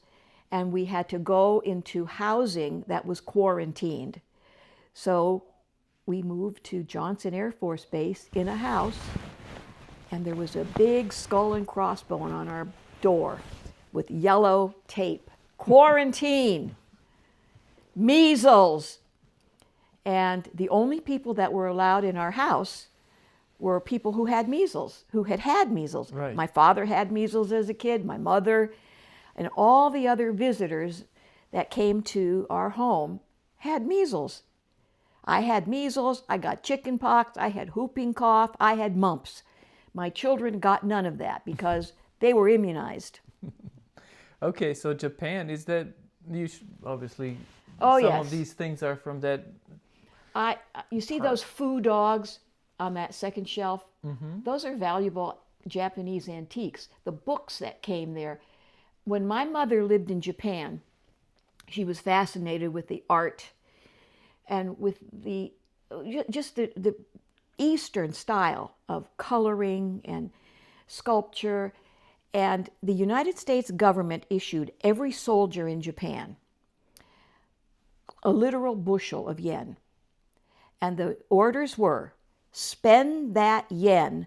and we had to go into housing that was quarantined. So we moved to Johnson Air Force Base in a house, and there was a big skull and crossbone on our door with yellow tape. Quarantine, measles. And the only people that were allowed in our house were people who had measles, who had had measles. Right. My father had measles as a kid, my mother, and all the other visitors that came to our home had measles. I had measles, I got chicken pox, I had whooping cough, I had mumps. My children got none of that because they were immunized. Okay, so Japan, is that, obviously, Oh, some yes. of these things are from that. You see those foo dogs on that second shelf? Those are valuable Japanese antiques. The books that came there. When my mother lived in Japan, she was fascinated with the art and with the Eastern style of coloring and sculpture. And the United States government issued every soldier in Japan a literal bushel of yen. And the orders were, spend that yen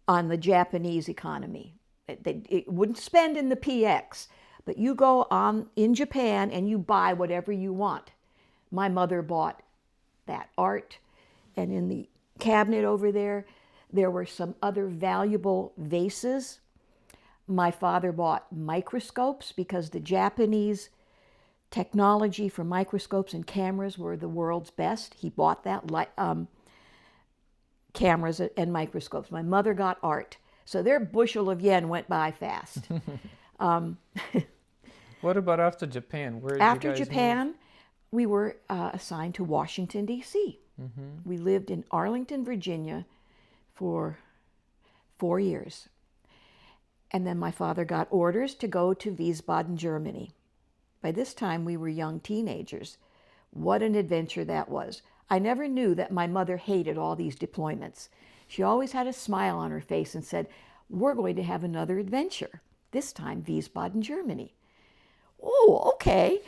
on the Japanese economy. It wouldn't spend in the PX, but you go on in Japan and you buy whatever you want. My mother bought that art, and in the cabinet over there, there were some other valuable vases. My father bought microscopes because the Japanese technology for microscopes and cameras were the world's best. He bought that cameras and microscopes. My mother got art. So their bushel of yen went by fast. What about after Japan? Where did After you guys Japan, move? we were assigned to Washington, D.C. We lived in Arlington, Virginia for 4 years. And then my father got orders to go to Wiesbaden, Germany. By this time, we were young teenagers. What an adventure that was. I never knew that my mother hated all these deployments. She always had a smile on her face and said, we're going to have another adventure, this time Wiesbaden, Germany. Oh, okay.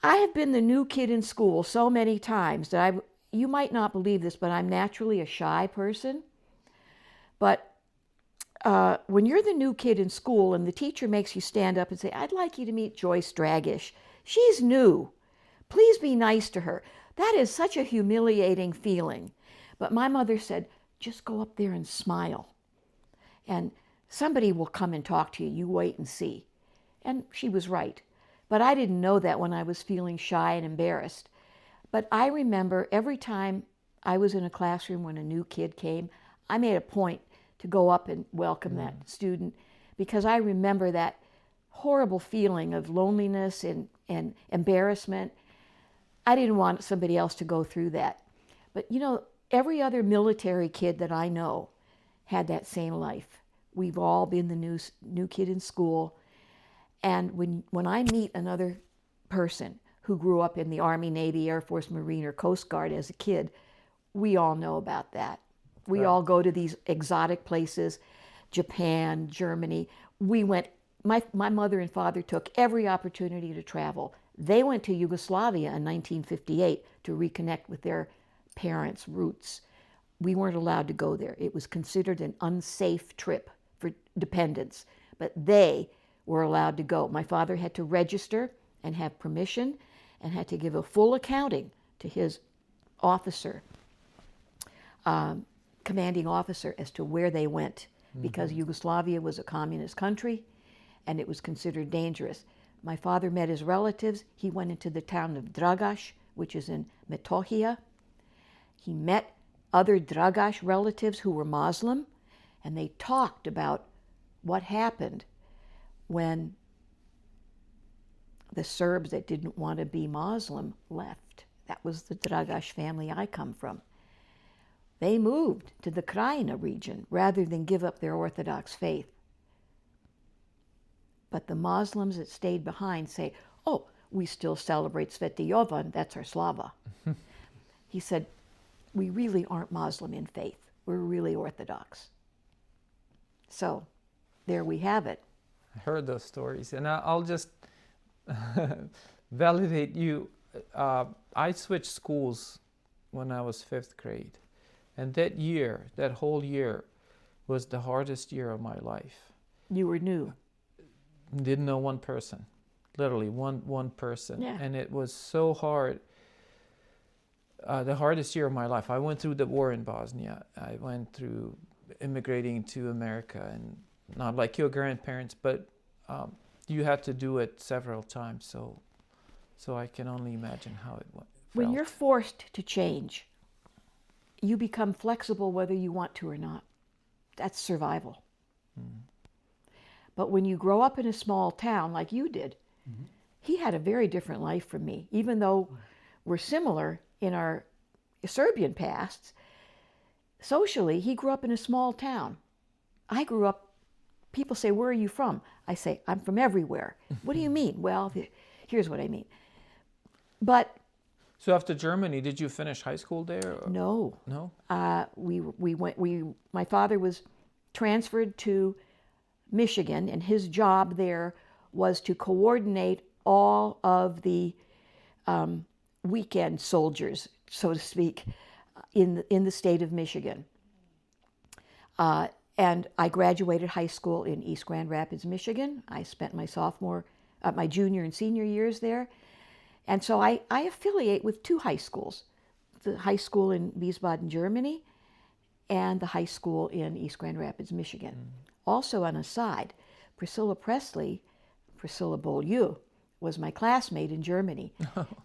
I have been the new kid in school so many times that you might not believe this, but I'm naturally a shy person. But when you're the new kid in school and the teacher makes you stand up and say, I'd like you to meet Joyce Dragish. She's new. Please be nice to her. That is such a humiliating feeling. But my mother said, just go up there and smile. And somebody will come and talk to you. You wait and see. And she was right. But I didn't know that when I was feeling shy and embarrassed. But I remember every time I was in a classroom when a new kid came, I made a point to go up and welcome that student, because I remember that horrible feeling of loneliness and embarrassment. I didn't want somebody else to go through that. But you know, every other military kid that I know had that same life. We've all been the new kid in school. And when I meet another person who grew up in the Army, Navy, Air Force, Marine, or Coast Guard as a kid, we all know about that. We all go to these exotic places, Japan, Germany. We went, my mother and father took every opportunity to travel. They went to Yugoslavia in 1958 to reconnect with their parents' roots. We weren't allowed to go there. It was considered an unsafe trip for dependents, but they were allowed to go. My father had to register and have permission and had to give a full accounting to his officer, commanding officer, as to where they went, because Yugoslavia was a communist country and it was considered dangerous. My father met his relatives. He went into the town of Dragaš, which is in Metohija. He met other Dragaš relatives who were Muslim, and they talked about what happened when the Serbs that didn't want to be Muslim left. That was the Dragaš family I come from. They moved to the Krajina region rather than give up their Orthodox faith. But the Muslims that stayed behind say, oh, we still celebrate Sveti Jovan, that's our Slava. He said, we really aren't Muslim in faith. We're really Orthodox. So there we have it. I heard those stories, and I'll just validate you. I switched schools when I was 5th grade. And that whole year, was the hardest year of my life. You were new. Didn't know one person, literally one person. Yeah. And it was so hard. The hardest year of my life. I went through the war in Bosnia. I went through immigrating to America, and not like your grandparents, but you had to do it several times. So I can only imagine how it went. When you're forced to change, you become flexible whether you want to or not. That's survival. But when you grow up in a small town like you did, he had a very different life from me. Even though we're similar in our Serbian pasts, socially, he grew up in a small town. I grew up, people say, where are you from? I say, I'm from everywhere. What do you mean? Well, here's what I mean. But so after Germany, did you finish high school there? Or? No. No? My father was transferred to Michigan, and his job there was to coordinate all of the weekend soldiers, so to speak, in the state of Michigan. And I graduated high school in East Grand Rapids, Michigan. I spent my junior and senior years there. And so I affiliate with 2 high schools, the high school in Wiesbaden, Germany, and the high school in East Grand Rapids, Michigan. Also on a side, Priscilla Beaulieu, was my classmate in Germany.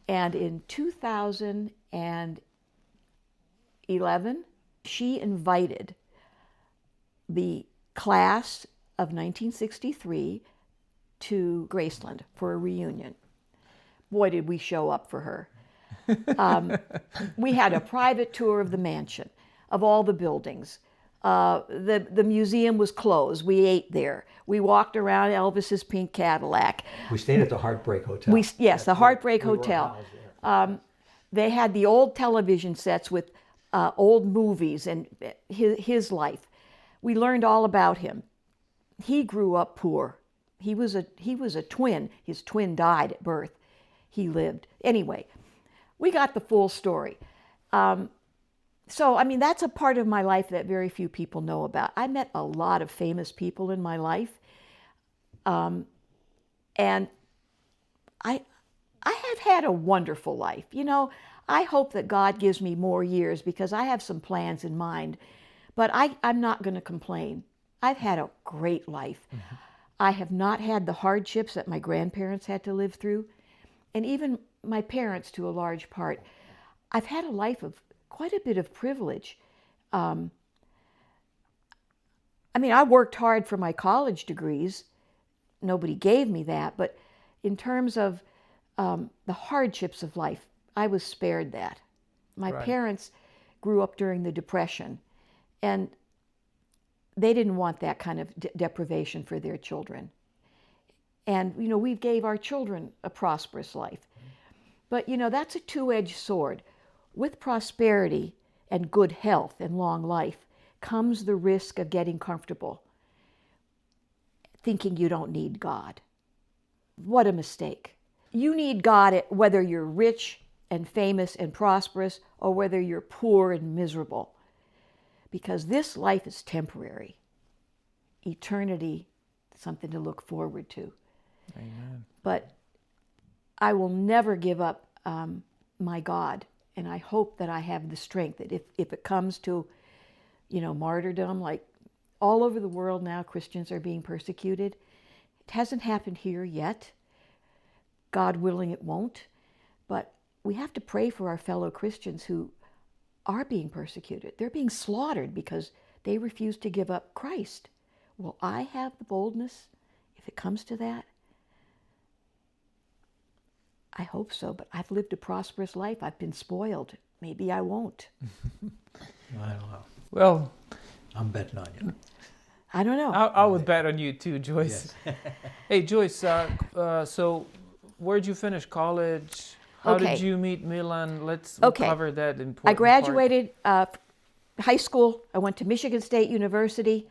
And in 2011, she invited the class of 1963 to Graceland for a reunion. Boy, did we show up for her. We had a private tour of the mansion, of all the buildings. The museum was closed. We ate there. We walked around Elvis's pink Cadillac. We stayed at the Heartbreak Hotel. Yes, the Heartbreak Hotel. They had the old television sets with old movies and his life. We learned all about him. He grew up poor. He was a twin. His twin died at birth. He lived. Anyway, we got the full story. So, I mean, that's a part of my life that very few people know about. I met a lot of famous people in my life. And I have had a wonderful life. You know, I hope that God gives me more years because I have some plans in mind. But I'm not going to complain. I've had a great life. I have not had the hardships that my grandparents had to live through. And even my parents, to a large part. I've had a life of quite a bit of privilege. I mean, I worked hard for my college degrees. Nobody gave me that. But in terms of the hardships of life, I was spared that. My parents grew up during the Depression, and they didn't want that kind of deprivation for their children. And, you know, we gave our children a prosperous life. But, you know, that's a two-edged sword. With prosperity and good health and long life comes the risk of getting comfortable, thinking you don't need God. What a mistake. You need God whether you're rich and famous and prosperous or whether you're poor and miserable. Because this life is temporary. Eternity, something to look forward to. Amen. But I will never give up my God, and I hope that I have the strength that if it comes to, you know, martyrdom, like all over the world now, Christians are being persecuted. It hasn't happened here yet. God willing, it won't. But we have to pray for our fellow Christians who are being persecuted. They're being slaughtered because they refuse to give up Christ. Will I have the boldness if it comes to that? I hope so, but I've lived a prosperous life. I've been spoiled. Maybe I won't. I don't know. Well, I'm betting on you. I don't know. I would bet on you too, Joyce. Yes. Hey, Joyce, so where'd you finish college? How did you meet Milan? Let's cover that important I graduated high school. I went to Michigan State University.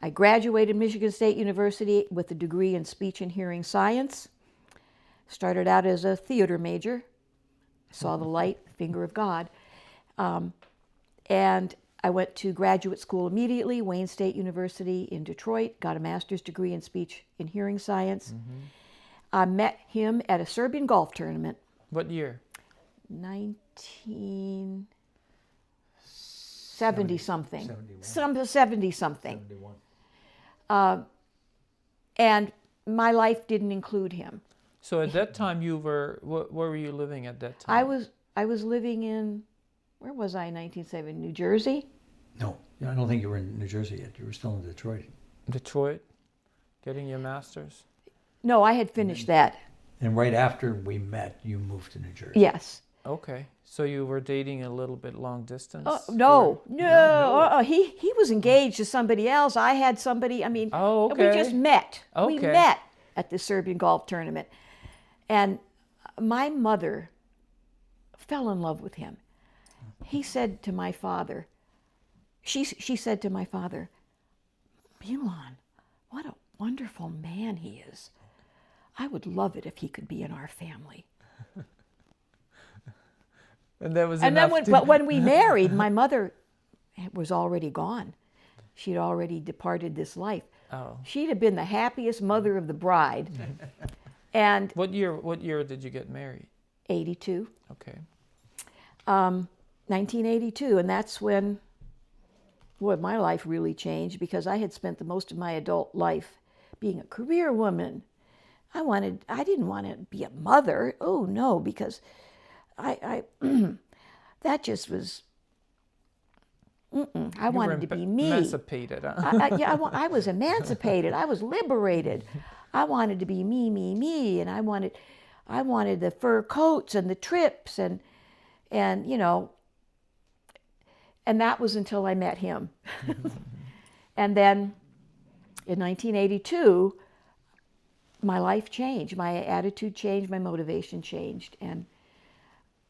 I graduated Michigan State University with a degree in speech and hearing science. Started out as a theater major. Saw the light, finger of God. And I went to graduate school immediately, Wayne State University in Detroit, got a master's degree in speech and hearing science. I met him at a Serbian golf tournament. What year? 1970 something. 71. 70 something. 71. And my life didn't include him. So at that time where were you living at that time? I was living in, where was I in 1970? New Jersey? No, I don't think you were in New Jersey yet. You were still in Detroit. Detroit? Getting your master's? No, I had finished that. And right after we met, you moved to New Jersey. Yes. Okay. So you were dating a little bit long distance? No. He was engaged to somebody else. I had somebody, we just met. Okay. We met at the Serbian golf tournament. And my mother fell in love with him. He said to my father, she said to my father, Milan, what a wonderful man he is. I would love it if he could be in our family. And that was and enough then but when we married, my mother was already gone. She'd already departed this life. Oh. She'd have been the happiest mother of the bride. And What year did you get married? 82. Okay. 1982, and that's when my life really changed, because I had spent the most of my adult life being a career woman. I didn't want to be a mother. Oh no, because I that just was. I wanted to be me. Emancipated, huh? I was emancipated. I was liberated. I wanted to be me, and I wanted the fur coats and the trips and that was until I met him. And then in 1982, my life changed, my attitude changed, my motivation changed, and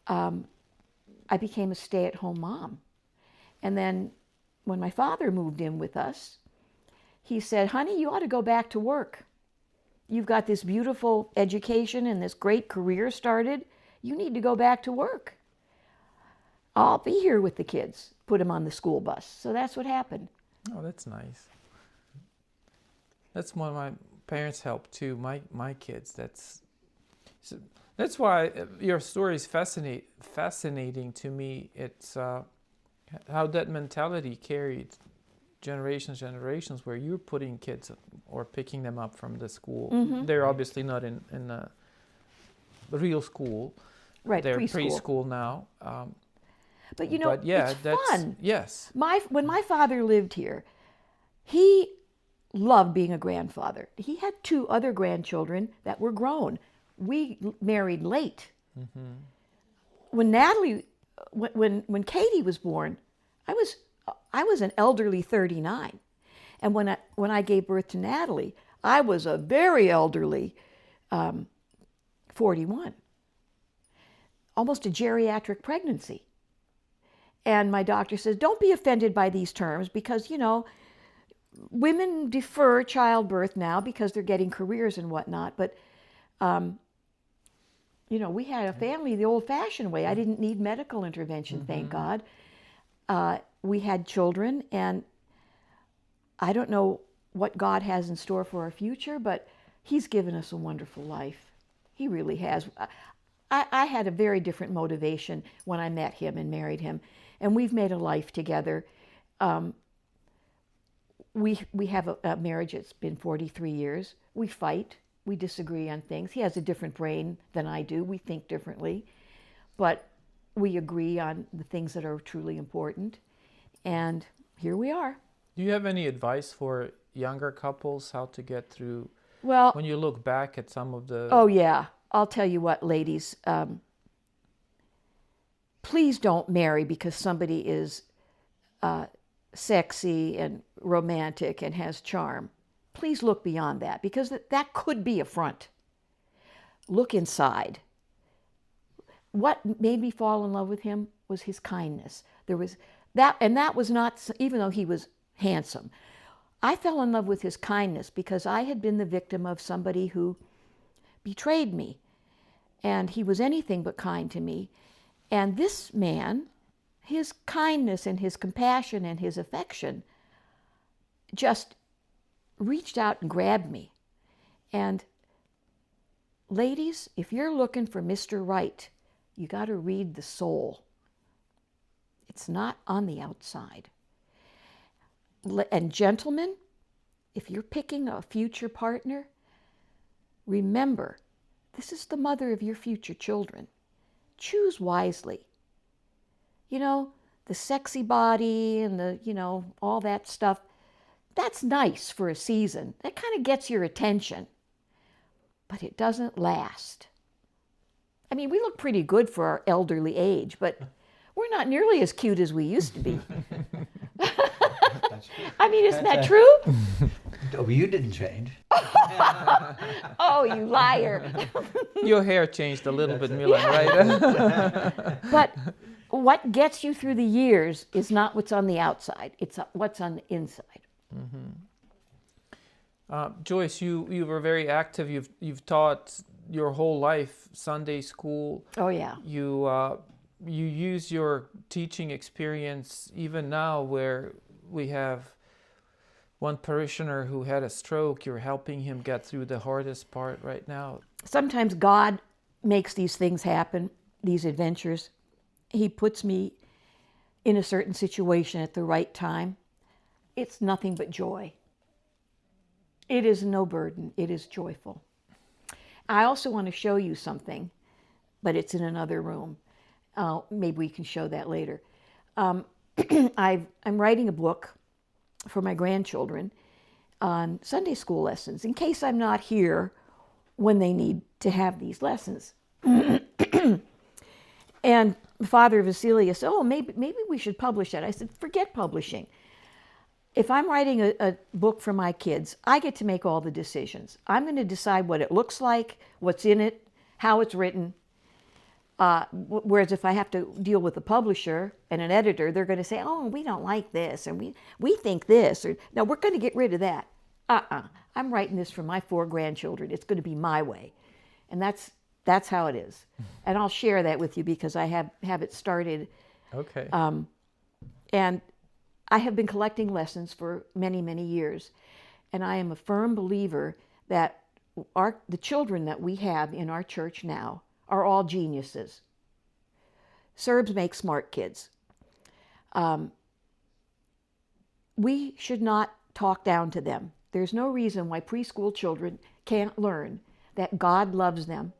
I became a stay-at-home mom. And then when my father moved in with us, he said, honey, you ought to go back to work. You've got this beautiful education and this great career started. You need to go back to work. I'll be here with the kids. Put them on the school bus. So that's what happened. Oh, that's nice. That's one my parents helped too. My kids. That's why your story is fascinating to me. It's how that mentality carried generations, where you're putting kids or picking them up from the school. Mm-hmm. They're obviously not in the real school. Right, They're preschool now. But yeah, it's fun. Yes. When my father lived here, he loved being a grandfather. He had 2 other grandchildren that were grown. We married late. Mm-hmm. When Natalie, when Katie was born, I was an elderly 39, and when I gave birth to Natalie, I was a very elderly 41, almost a geriatric pregnancy. And my doctor says, don't be offended by these terms, because women defer childbirth now because they're getting careers and whatnot. But we had a family the old-fashioned way. I didn't need medical intervention, mm-hmm. Thank God. We had children, and I don't know what God has in store for our future, but He's given us a wonderful life. He really has. I had a very different motivation when I met him and married him, and we've made a life together. We have a marriage that's been 43 years. We fight. We disagree on things. He has a different brain than I do. We think differently, but we agree on the things that are truly important. And here we are. Do you have any advice for younger couples how to get through? Well, when you look back at some of the... Oh, yeah. I'll tell you what, ladies. Please don't marry because somebody is sexy and romantic and has charm. Please look beyond that, because that could be a front. Look inside. What made me fall in love with him was his kindness. There was that, and that was not, even though he was handsome. I fell in love with his kindness because I had been the victim of somebody who betrayed me. and he was anything but kind to me. And this man, his kindness and his compassion and his affection just reached out and grabbed me. And ladies, if you're looking for Mr. Right, you got to read the soul. It's not on the outside. And gentlemen, if you're picking a future partner, remember, this is the mother of your future children. Choose wisely. You know, the sexy body and the, all that stuff, that's nice for a season. That kind of gets your attention. But it doesn't last. I mean, we look pretty good for our elderly age, but we're not nearly as cute as we used to be. I mean, isn't that true? Oh, you didn't change. Oh, you liar. Your hair changed a little bit, Milan, right? But what gets you through the years is not what's on the outside. It's what's on the inside. Joyce, you were very active. You've taught your whole life Sunday school. Oh, yeah. You use your teaching experience even now, where we have one parishioner who had a stroke. You're helping him get through the hardest part right now. Sometimes God makes these things happen, these adventures. He puts me in a certain situation at the right time. It's nothing but joy. It is no burden. It is joyful. I also want to show you something, but it's in another room. Maybe we can show that later. I'm writing a book for my grandchildren on Sunday school lessons, in case I'm not here when they need to have these lessons. And Father Vasilia said, oh, maybe we should publish that. I said, forget publishing. If I'm writing a book for my kids, I get to make all the decisions. I'm going to decide what it looks like, what's in it, how it's written. Whereas if I have to deal with a publisher and an editor, they're going to say, oh, we don't like this, and we think this, or no, we're going to get rid of that. I'm writing this for my 4 grandchildren. It's going to be my way. And that's how it is. And I'll share that with you because I have it started. Okay. And I have been collecting lessons for many, many years. And I am a firm believer that the children that we have in our church now are all geniuses. Serbs make smart kids. We should not talk down to them. There's no reason why preschool children can't learn that God loves them,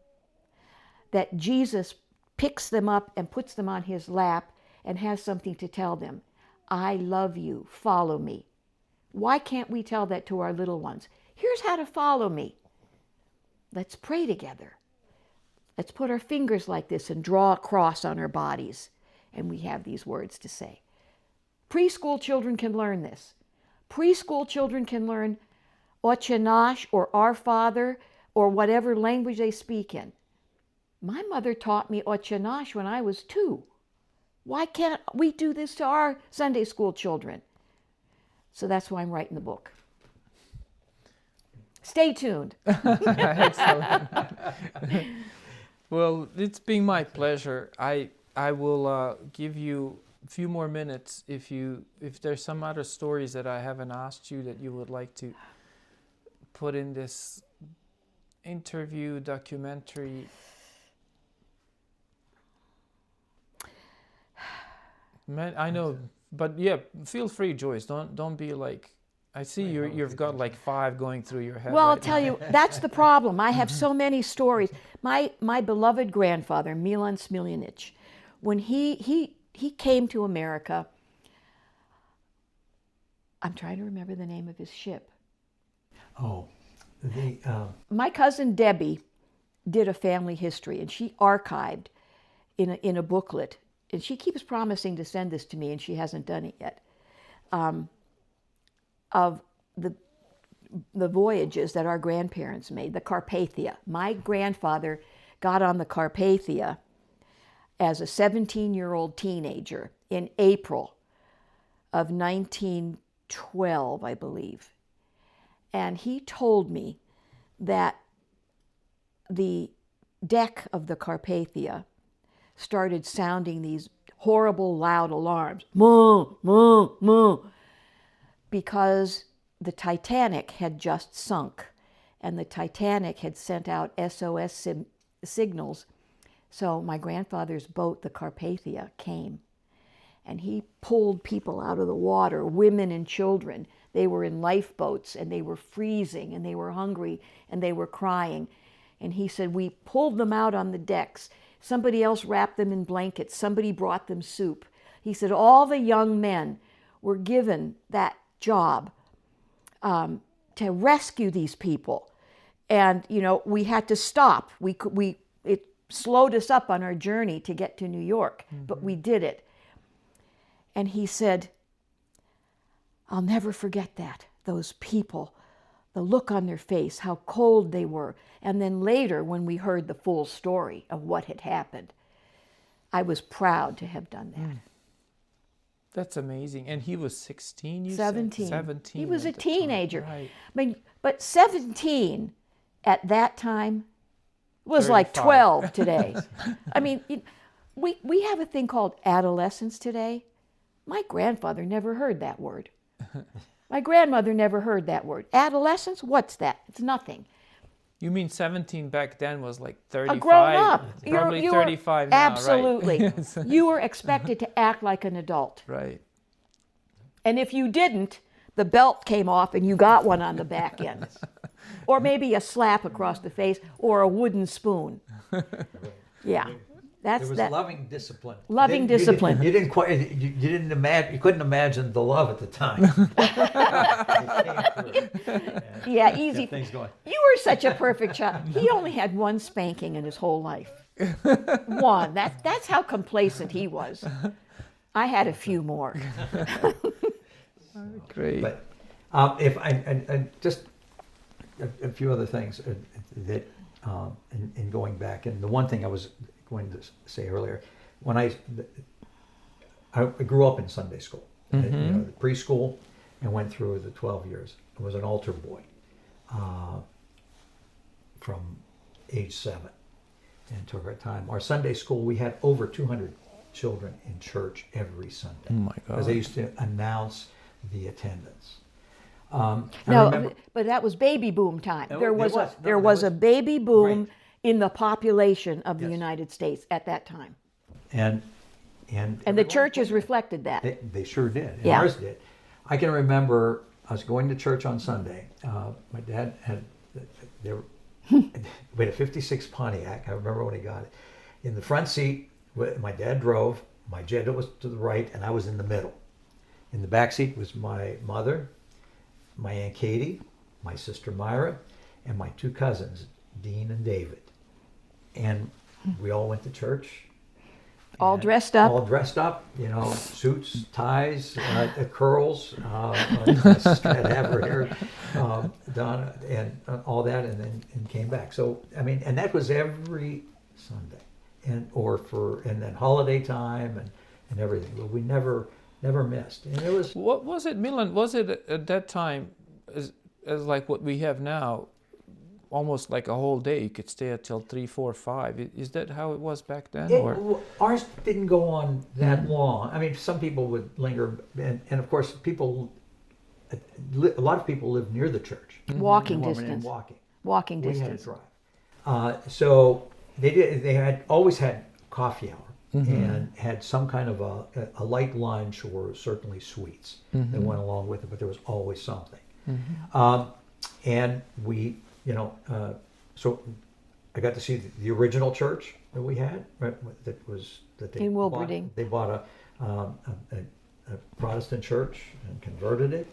that Jesus picks them up and puts them on his lap and has something to tell them. I love you, follow me. Why can't we tell that to our little ones? Here's how to follow me. Let's pray together. Let's put our fingers like this and draw a cross on our bodies. And we have these words to say. Preschool children can learn this. Preschool children can learn Otche Nash or Our Father or whatever language they speak in. My mother taught me Otche Nash when I was 2. Why can't we do this to our Sunday school children? So that's why I'm writing the book. Stay tuned. Excellent. Well, it's been my pleasure. I will give you a few more minutes if there's some other stories that I haven't asked you that you would like to put in this interview documentary. Man, I know, but yeah, feel free, Joyce. Don't be like. I see you've got like 5 going through your head. Well, right I'll tell now. you, that's the problem. I have so many stories. My beloved grandfather, Milan Vishњić, when he came to America, I'm trying to remember the name of his ship. Oh, My cousin Debbie did a family history, and she archived in a booklet, and she keeps promising to send this to me, and she hasn't done it yet. Of the voyages that our grandparents made, the Carpathia. My grandfather got on the Carpathia as a 17-year-old teenager in April of 1912, I believe. And he told me that the deck of the Carpathia started sounding these horrible loud alarms, moo, moo, moo, because the Titanic had just sunk, and the Titanic had sent out SOS signals. So my grandfather's boat, the Carpathia, came, and he pulled people out of the water, women and children. They were in lifeboats, and they were freezing, and they were hungry, and they were crying. And he said, we pulled them out on the decks. Somebody else wrapped them in blankets. Somebody brought them soup. He said all the young men were given that job to rescue these people. And, you know, we had to stop. It slowed us up on our journey to get to New York, but we did it. And he said, I'll never forget that, those people, the look on their face, how cold they were. And then later, when we heard the full story of what had happened, I was proud to have done that. That's amazing. And he was 16, you 17. said? 17. He was a at the teenager. time. Right. I mean, but 17 at that time was like 35. 12 today. I mean, we have a thing called adolescence today. My grandfather never heard that word. My grandmother never heard that word. Adolescence? What's that? It's nothing. You mean 17 back then was like 35? A grown up. Probably You were- 35 now, absolutely. right? You were expected to act like an adult. Right. And if you didn't, the belt came off and you got one on the back end. Or maybe a slap across the face or a wooden spoon. Yeah. That's There was that. loving discipline. Loving discipline. You didn't quite. You didn't imagine. You couldn't imagine the love at the time. Yeah, easy. Kept things going. You were such a perfect child. He only had one spanking in his whole life. One. That's how complacent he was. I had a few more. Great. But if I just a few other things that in going back, and the one thing I was going to say earlier, when I grew up in Sunday school, you know, the preschool, and went through the 12 years. I was an altar boy from age 7 and took our time. Our Sunday school, we had over 200 children in church every Sunday. Oh my Because God. they used to announce the attendance. No, but that was baby boom time. No, There it was was. No, there that was a was- baby boom Right. in the population of the Yes. United States at that time. And And the churches reflected that. They sure did. And Yeah. ours did. I can remember I was going to church on Sunday. My dad had we had a 56 Pontiac. I remember when he got it. In the front seat, my dad drove. My Jetta was to the right, and I was in the middle. In the back seat was my mother, my Aunt Katie, my sister Myra, and my 2 cousins, Dean and David. And we all went to church. All And dressed up. All dressed up, you know, suits, ties, curls. My sister had to have her hair done and all that, and then came back. So I mean, and that was every Sunday, and then holiday time and everything. But we never missed, and it was. What was it, Milan? Was it at that time as like what we have now? Almost like a whole day. You could stay until 3, 4, 5. Is that how it was back then? Ours didn't go on that long. I mean, some people would linger, and of course, a lot of people lived near the church. Walking And distance. Walking Distance. We had to drive. So they had always had coffee hour and had some kind of a light lunch or certainly sweets that went along with it, but there was always something. And we, you know, so I got to see the original church that we had, right, that they In bought. Wilberding. They bought a Protestant church and converted it.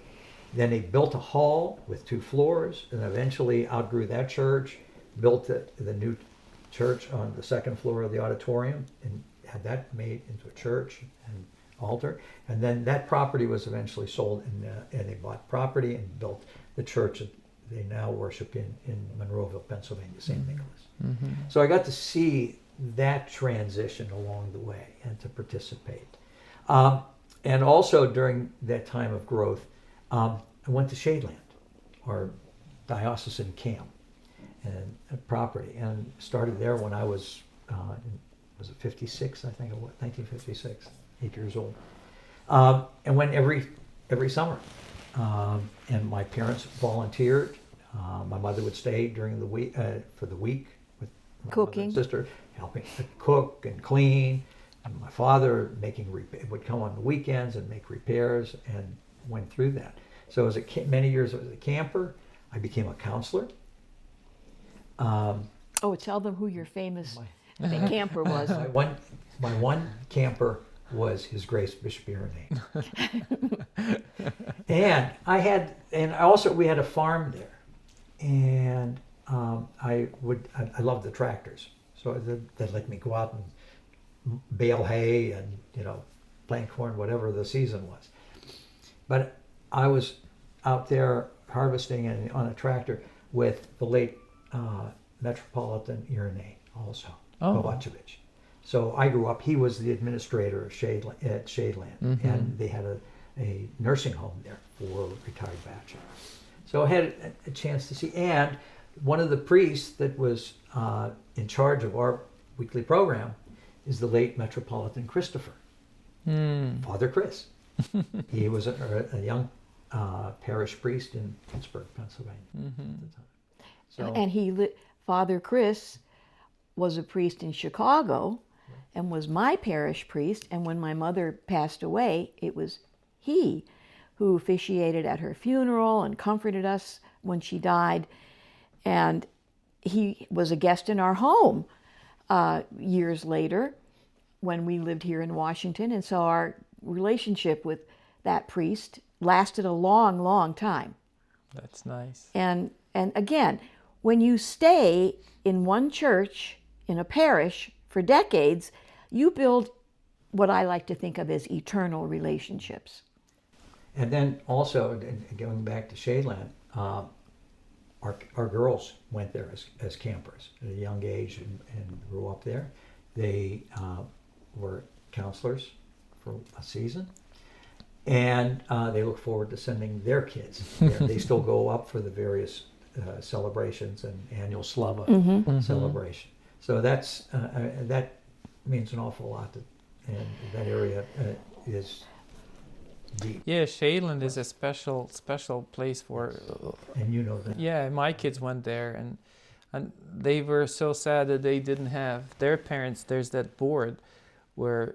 Then they built a hall with 2 floors, and eventually outgrew that church, built the new church on the 2nd floor of the auditorium, and had that made into a church and altar. And then that property was eventually sold, and they bought property and built the church that they now worship in Monroeville, Pennsylvania, St. Nicholas. So I got to see that transition along the way and to participate. And also during that time of growth, I went to Shadeland, our diocesan camp. and property, and started there when I was it 56? I think it was 1956, 8 years old, and went every summer. And my parents volunteered. My mother would stay during the week for the week with my Cooking. mother and sister, helping to cook and clean. And my father would come on the weekends and make repairs, and went through that. So as many years as a camper, I became a counselor. Tell them who your famous camper was. My one camper was His Grace Bishop Irenee. And we had a farm there, and I loved the tractors, so they'd let me go out and bale hay and plant corn, whatever the season was. But I was out there harvesting on a tractor with the late Metropolitan Irenee, also Kovacevic. So I grew up. He was the administrator of at Shadeland, and they had a nursing home there for retired bachelors. So I had a chance to see. And one of the priests that was in charge of our weekly program is the late Metropolitan Christopher, Father Chris. He was a young parish priest in Pittsburgh, Pennsylvania at the time. So, And Father Chris was a priest in Chicago and was my parish priest. And when my mother passed away, it was he who officiated at her funeral and comforted us when she died. And he was a guest in our home years later when we lived here in Washington. And so our relationship with that priest lasted a long, long time. That's nice. And again, when you stay in one church, in a parish, for decades, you build what I like to think of as eternal relationships. and then also, going back to Shadeland, our girls went there as campers at a young age and grew up there. They were counselors for a season. And they look forward to sending their kids there. They still go up for the various celebrations and annual Slava celebration. So that means an awful lot. And that area is deep. Yeah, Shadeland is a special place for. And you know that. Yeah, my kids went there, and they were so sad that they didn't have their parents. There's that board where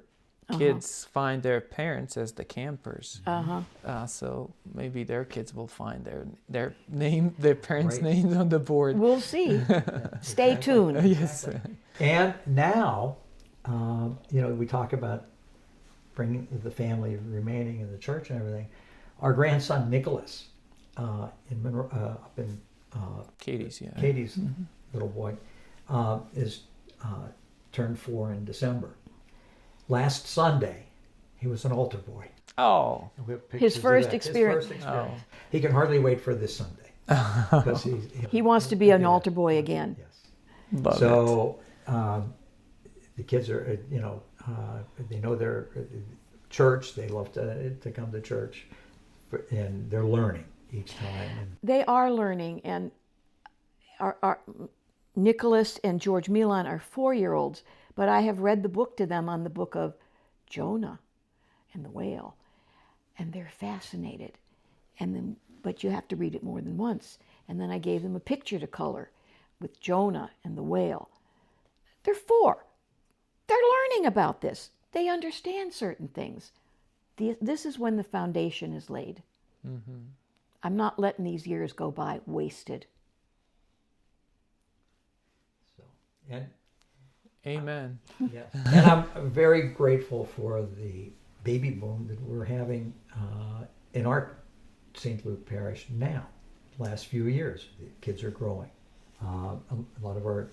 kids find their parents as the campers. So maybe their kids will find their parents' names on the board. We'll see. Stay tuned. Yes. And now, we talk about bringing the family remaining in the church and everything. Our grandson Nicholas, up in Katie's, little boy, is turned 4 in December. Last Sunday, he was an altar boy. Oh. His first experience. Oh. He can hardly wait for this Sunday. Because he wants to be an altar boy again. Yes. Love so the kids are, they know their church. They love to come to church, and they're learning each time. They are learning, and our Nicholas and George Milan are 4-year-olds. But I have read the book to them on the book of Jonah and the whale, and they're fascinated. But you have to read it more than once. And then I gave them a picture to color with Jonah and the whale. They're 4. They're learning about this. They understand certain things. This is when the foundation is laid. I'm not letting these years go by wasted. And Amen. yes. And I'm very grateful for the baby boom that we're having in our St. Luke parish now. Last few years, the kids are growing. A lot of our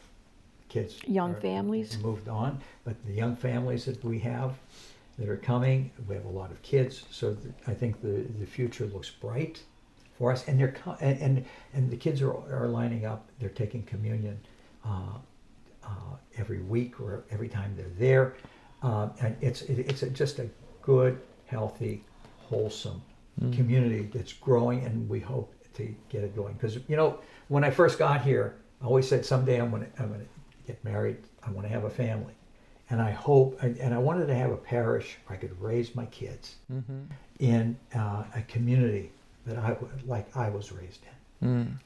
kids, Young families. moved on, but the young families that we have that are coming, we have a lot of kids. So I think the future looks bright for us. And they're and the kids are lining up. They're taking communion every week or every time they're there, and it's just a good, healthy, wholesome community that's growing, and we hope to get it going. Because when I first got here, I always said someday I'm gonna get married. I want to have a family, and I hope, and I wanted to have a parish where I could raise my kids in a community that I was raised in.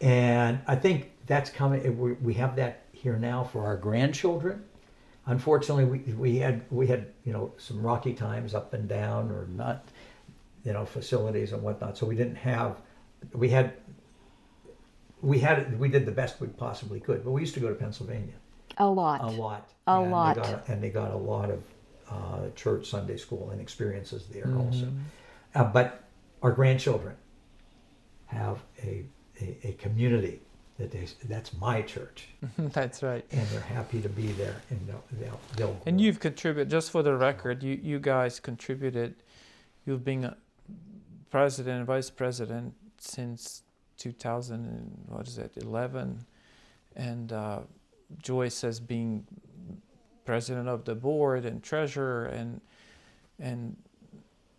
And I think that's coming. We have that here now for our grandchildren. Unfortunately, we had some rocky times, up and down, or not, facilities and whatnot. So we didn't have. We did the best we possibly could, but we used to go to Pennsylvania A lot. and they got a lot of church, Sunday school, and experiences there also. But our grandchildren have a community that's my church. That's right. And they're happy to be there, and they'll And you've contributed, just for the record, you guys contributed. You've been a president and vice president since 2011, and Joyce has been president of the board and treasurer, and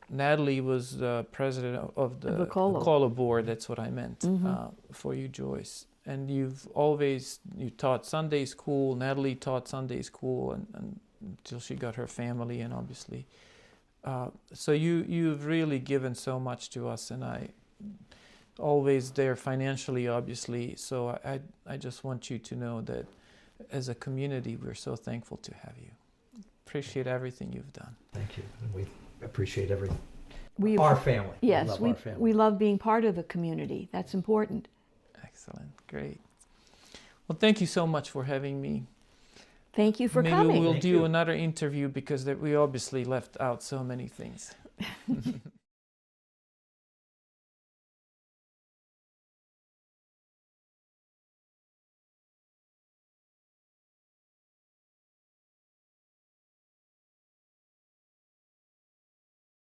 Natalie was the president of the Colo board. That's what I meant for you, Joyce. And you taught Sunday school. Natalie taught Sunday school and until she got her family, and obviously. So you've really given so much to us, and I always there financially, obviously. So I just want you to know that as a community, we're so thankful to have you. Appreciate everything you've done. Thank you. And we appreciate everything. Our family. Yes, our family. We love being part of the community. That's important. Excellent. Great. Well, thank you so much for having me. Thank you for Maybe coming. we'll do another interview because we obviously left out so many things.